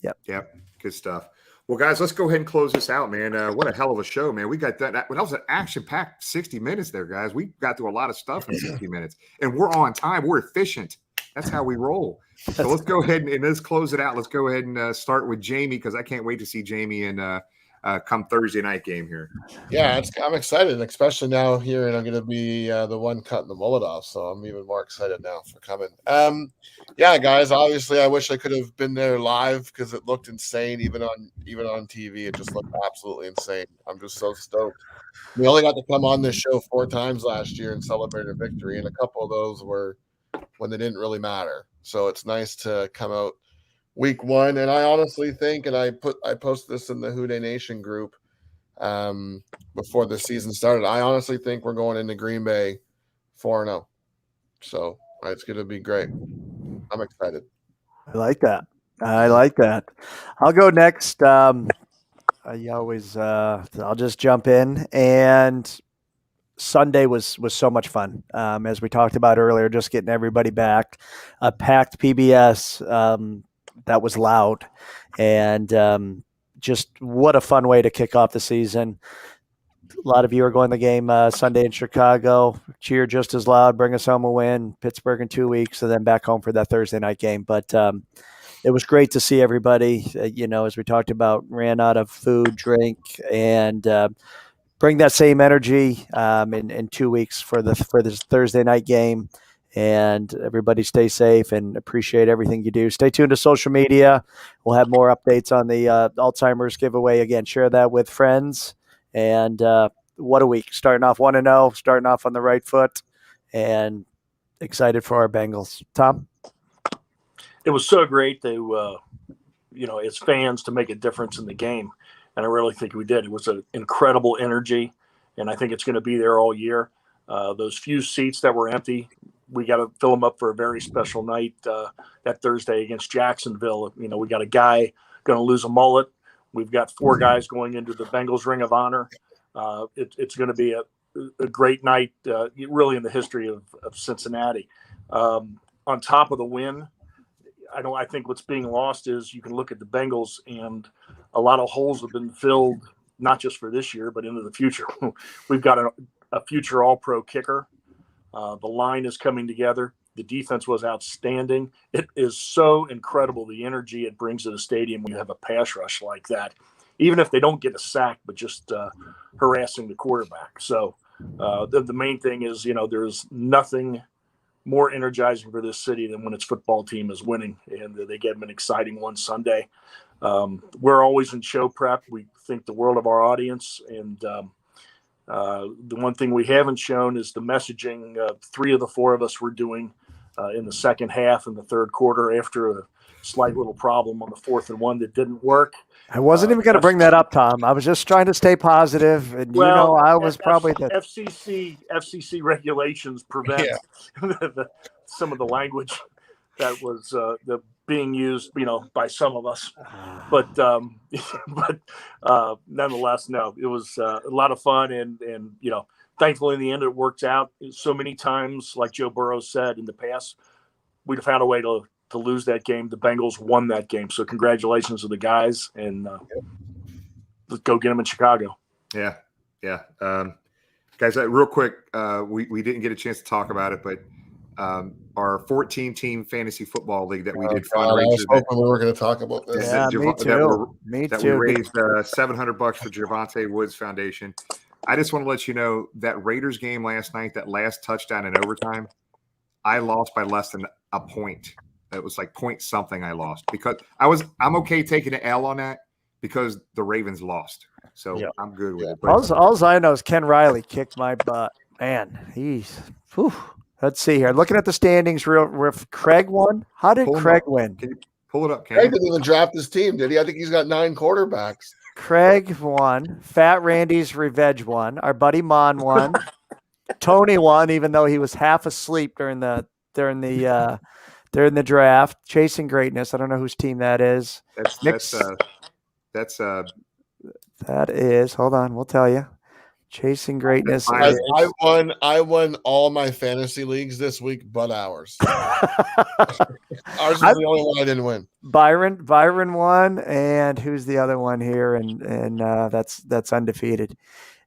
Yep. Good stuff. Well, guys, let's go ahead and close this out, man. What a hell of a show, man. We got that was an action-packed 60 minutes there, guys. We got through a lot of stuff in 60 minutes, and we're on time. We're efficient. That's how we roll. So let's go ahead and let's close it out. Let's go ahead and start with Jamie, because I can't wait to see Jamie in come Thursday night game here. Yeah, I'm excited, especially now here, and I'm going to be the one cutting the mullet off, so I'm even more excited now for coming. Yeah, guys, obviously I wish I could have been there live, because it looked insane. Even on TV, it just looked absolutely insane. I'm just so stoked. We only got to come on this show 4 times last year and celebrate a victory, and a couple of those were when they didn't really matter. So it's nice to come out week 1, and I honestly think, and I posted this in the Who Dey Nation group before the season started, I honestly think we're going into Green Bay 4-0. So it's going to be great. I'm excited. I like that. I'll go next. I'll just jump in. And Sunday was so much fun. As we talked about earlier, just getting everybody back. A packed PBS. That was loud, and just what a fun way to kick off the season. A lot of you are going to the game Sunday in Chicago. Cheer just as loud, bring us home a win. Pittsburgh in 2 weeks, and then back home for that Thursday night game. But it was great to see everybody. As we talked about, ran out of food, drink, and bring that same energy in 2 weeks for this Thursday night game. And everybody stay safe and appreciate everything you do. Stay tuned to social media. We'll have more updates on the Alzheimer's giveaway. Again, share that with friends. And what a week. Starting off 1-0, starting off on the right foot, and excited for our Bengals. Tom? It was so great to, as fans, to make a difference in the game. And I really think we did. It was an incredible energy, and I think it's going to be there all year. Those few seats that were empty, we got to fill them up for a very special night that Thursday against Jacksonville. We got a guy going to lose a mullet. We've got 4 guys going into the Bengals Ring of Honor. It's going to be a great night, really in the history of Cincinnati. On top of the win, I think what's being lost is you can look at the Bengals, and a lot of holes have been filled, not just for this year, but into the future. We've got a future All-Pro kicker. The line is coming together. The defense was outstanding. It is so incredible the energy it brings to the stadium when you have a pass rush like that, even if they don't get a sack, but just harassing the quarterback. So the main thing is, there's nothing more energizing for this city than when its football team is winning, and they get an exciting one Sunday. We're always in show prep. We think the world of our audience, and the one thing we haven't shown is the messaging 3 of the 4 of us were doing in the second half and the third quarter after a slight little problem on the 4th and 1 that didn't work. I wasn't even going to bring that up, Tom. I was just trying to stay positive, and I was probably the FCC regulations prevent some of the language that was being used, by some of us. But nonetheless, no, it was a lot of fun, and thankfully in the end it worked out. So many times, like Joe Burrow said in the past, we'd have found a way to lose that game. The Bengals won that game. So congratulations to the guys, and let's go get them in Chicago. Yeah. Yeah. Guys, real quick, we didn't get a chance to talk about it, but our 14-team fantasy football league that we did I was hoping we were going to talk about this. Yeah, me too. Me that too. we raised $700 for Javonte Woods Foundation. I just want to let you know that Raiders game last night, that last touchdown in overtime, I lost by less than a point. It was like point something I lost because I'm okay taking an L on that because the Ravens lost. So I'm good with it. But All I know is Ken Riley kicked my butt. Man, let's see here. Looking at the standings, Craig won. How did Craig win? Can you pull it up, Ken? Craig didn't even draft his team, did he? I think he's got 9 quarterbacks. Craig won. Fat Randy's Revenge won. Our buddy Mon won. Tony won, even though he was half asleep during the draft. Chasing Greatness. I don't know whose team that is. That is. Hold on, we'll tell you. Chasing Greatness. I won all my fantasy leagues this week, but ours. Ours was the only one I didn't win. Byron won, and who's the other one here? And that's undefeated.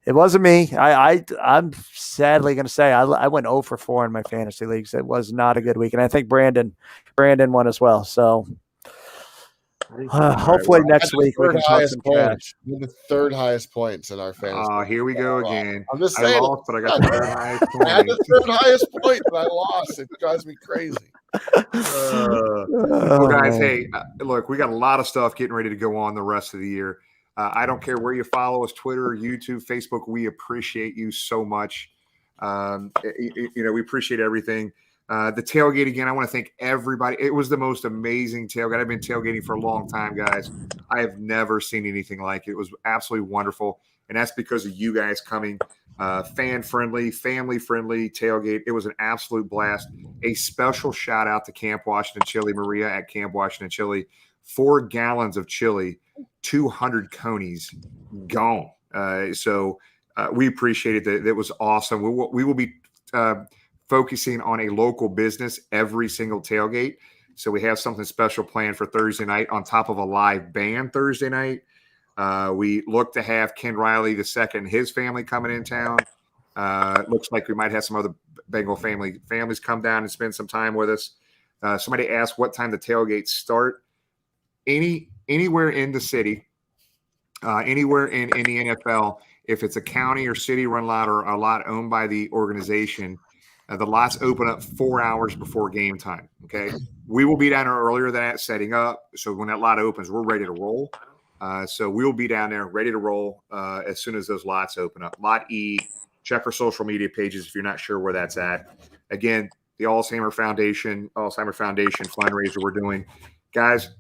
It wasn't me. I'm sadly going to say I went 0 for 4 in my fantasy leagues. It was not a good week, and I think Brandon won as well. So hopefully next week we can talk some cash. We're the 3rd highest points in our fantasy. Oh, here we go again. I'm just saying. I lost, but I got the 3rd highest point. I had the 3rd highest point, but I lost. It drives me crazy. Well, guys, hey, look, we got a lot of stuff getting ready to go on the rest of the year. I don't care where you follow us, Twitter, YouTube, Facebook. We appreciate you so much. We appreciate everything. The tailgate, again, I want to thank everybody. It was the most amazing tailgate. I've been tailgating for a long time, guys. I have never seen anything like it. It was absolutely wonderful, and that's because of you guys coming. Fan-friendly, family-friendly tailgate. It was an absolute blast. A special shout-out to Camp Washington Chili, Maria at Camp Washington Chili. 4 gallons of chili, 200 conies gone. So we appreciate it. That was awesome. We will be focusing on a local business every single tailgate. So we have something special planned for Thursday night on top of a live band Thursday night. We look to have Ken Riley II and his family coming in town. Looks like we might have some other Bengal families come down and spend some time with us. Somebody asked what time the tailgates start. Anywhere in the city, anywhere in the NFL, if it's a county or city run lot or a lot owned by the organization, The lots open up 4 hours before game time. Okay. We will be down there earlier than that, setting up. So when that lot opens, we're ready to roll. So we'll be down there ready to roll as soon as those lots open up. Lot E, check our social media pages if you're not sure where that's at. Again, the Alzheimer Foundation fundraiser we're doing. Guys,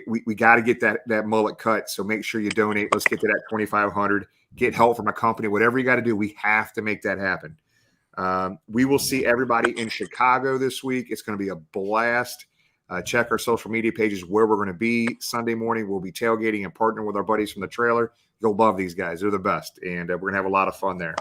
we got to get that mullet cut. So make sure you donate. Let's get to that 2,500. Get help from a company. Whatever you got to do, we have to make that happen. We will see everybody in Chicago this week. It's going to be a blast. Check our social media pages where we're going to be Sunday morning. We'll be tailgating and partnering with our buddies from the trailer. You'll love these guys. They're the best. And we're going to have a lot of fun there.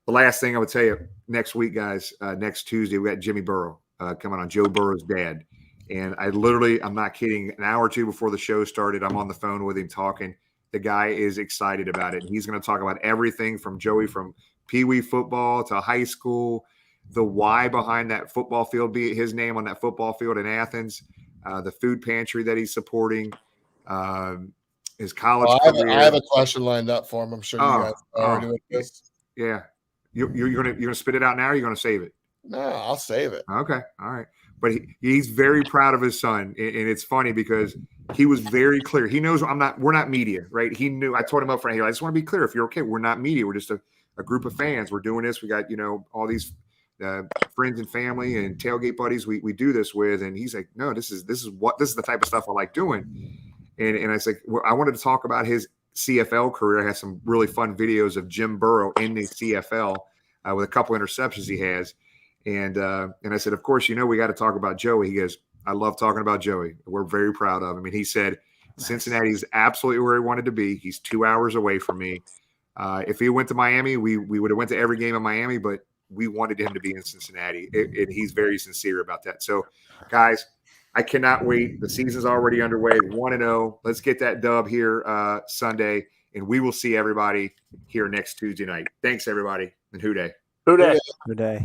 The last thing I would tell you next week, guys, next Tuesday, we got Jimmy Burrow coming on, Joe Burrow's dad. And I'm not kidding, an hour or two before the show started, I'm on the phone with him talking. The guy is excited about it. And he's going to talk about everything from Joey, from Pee-wee football to high school, the why behind that football field, be it his name on that football field in Athens, the food pantry that he's supporting, his college career. I have a question lined up for him. I'm sure you guys are already with this. Yeah. You're gonna spit it out now, or you're gonna save it? No, I'll save it. Okay. All right. But he's very proud of his son. And it's funny because he was very clear. He knows we're not media, right? He knew, I told him up front here, I just want to be clear. If you're okay, we're not media. We're just a group of fans. We're doing this. We got, all these friends and family and tailgate buddies we do this with. And he's like, no, this is the type of stuff I like doing. And I was like, I wanted to talk about his CFL career. I have some really fun videos of Jim Burrow in the CFL with a couple interceptions he has. And I said, of course, we got to talk about Joey. He goes, I love talking about Joey. We're very proud of him. And he said, Cincinnati is absolutely where he wanted to be. He's 2 hours away from me. If he went to Miami, we would have went to every game in Miami, but we wanted him to be in Cincinnati. And he's very sincere about that. So, guys, I cannot wait. The season's already underway. 1-0. Let's get that dub here Sunday, and we will see everybody here next Tuesday night. Thanks, everybody, and Hoo Day. Hoo Day. Hoo Day.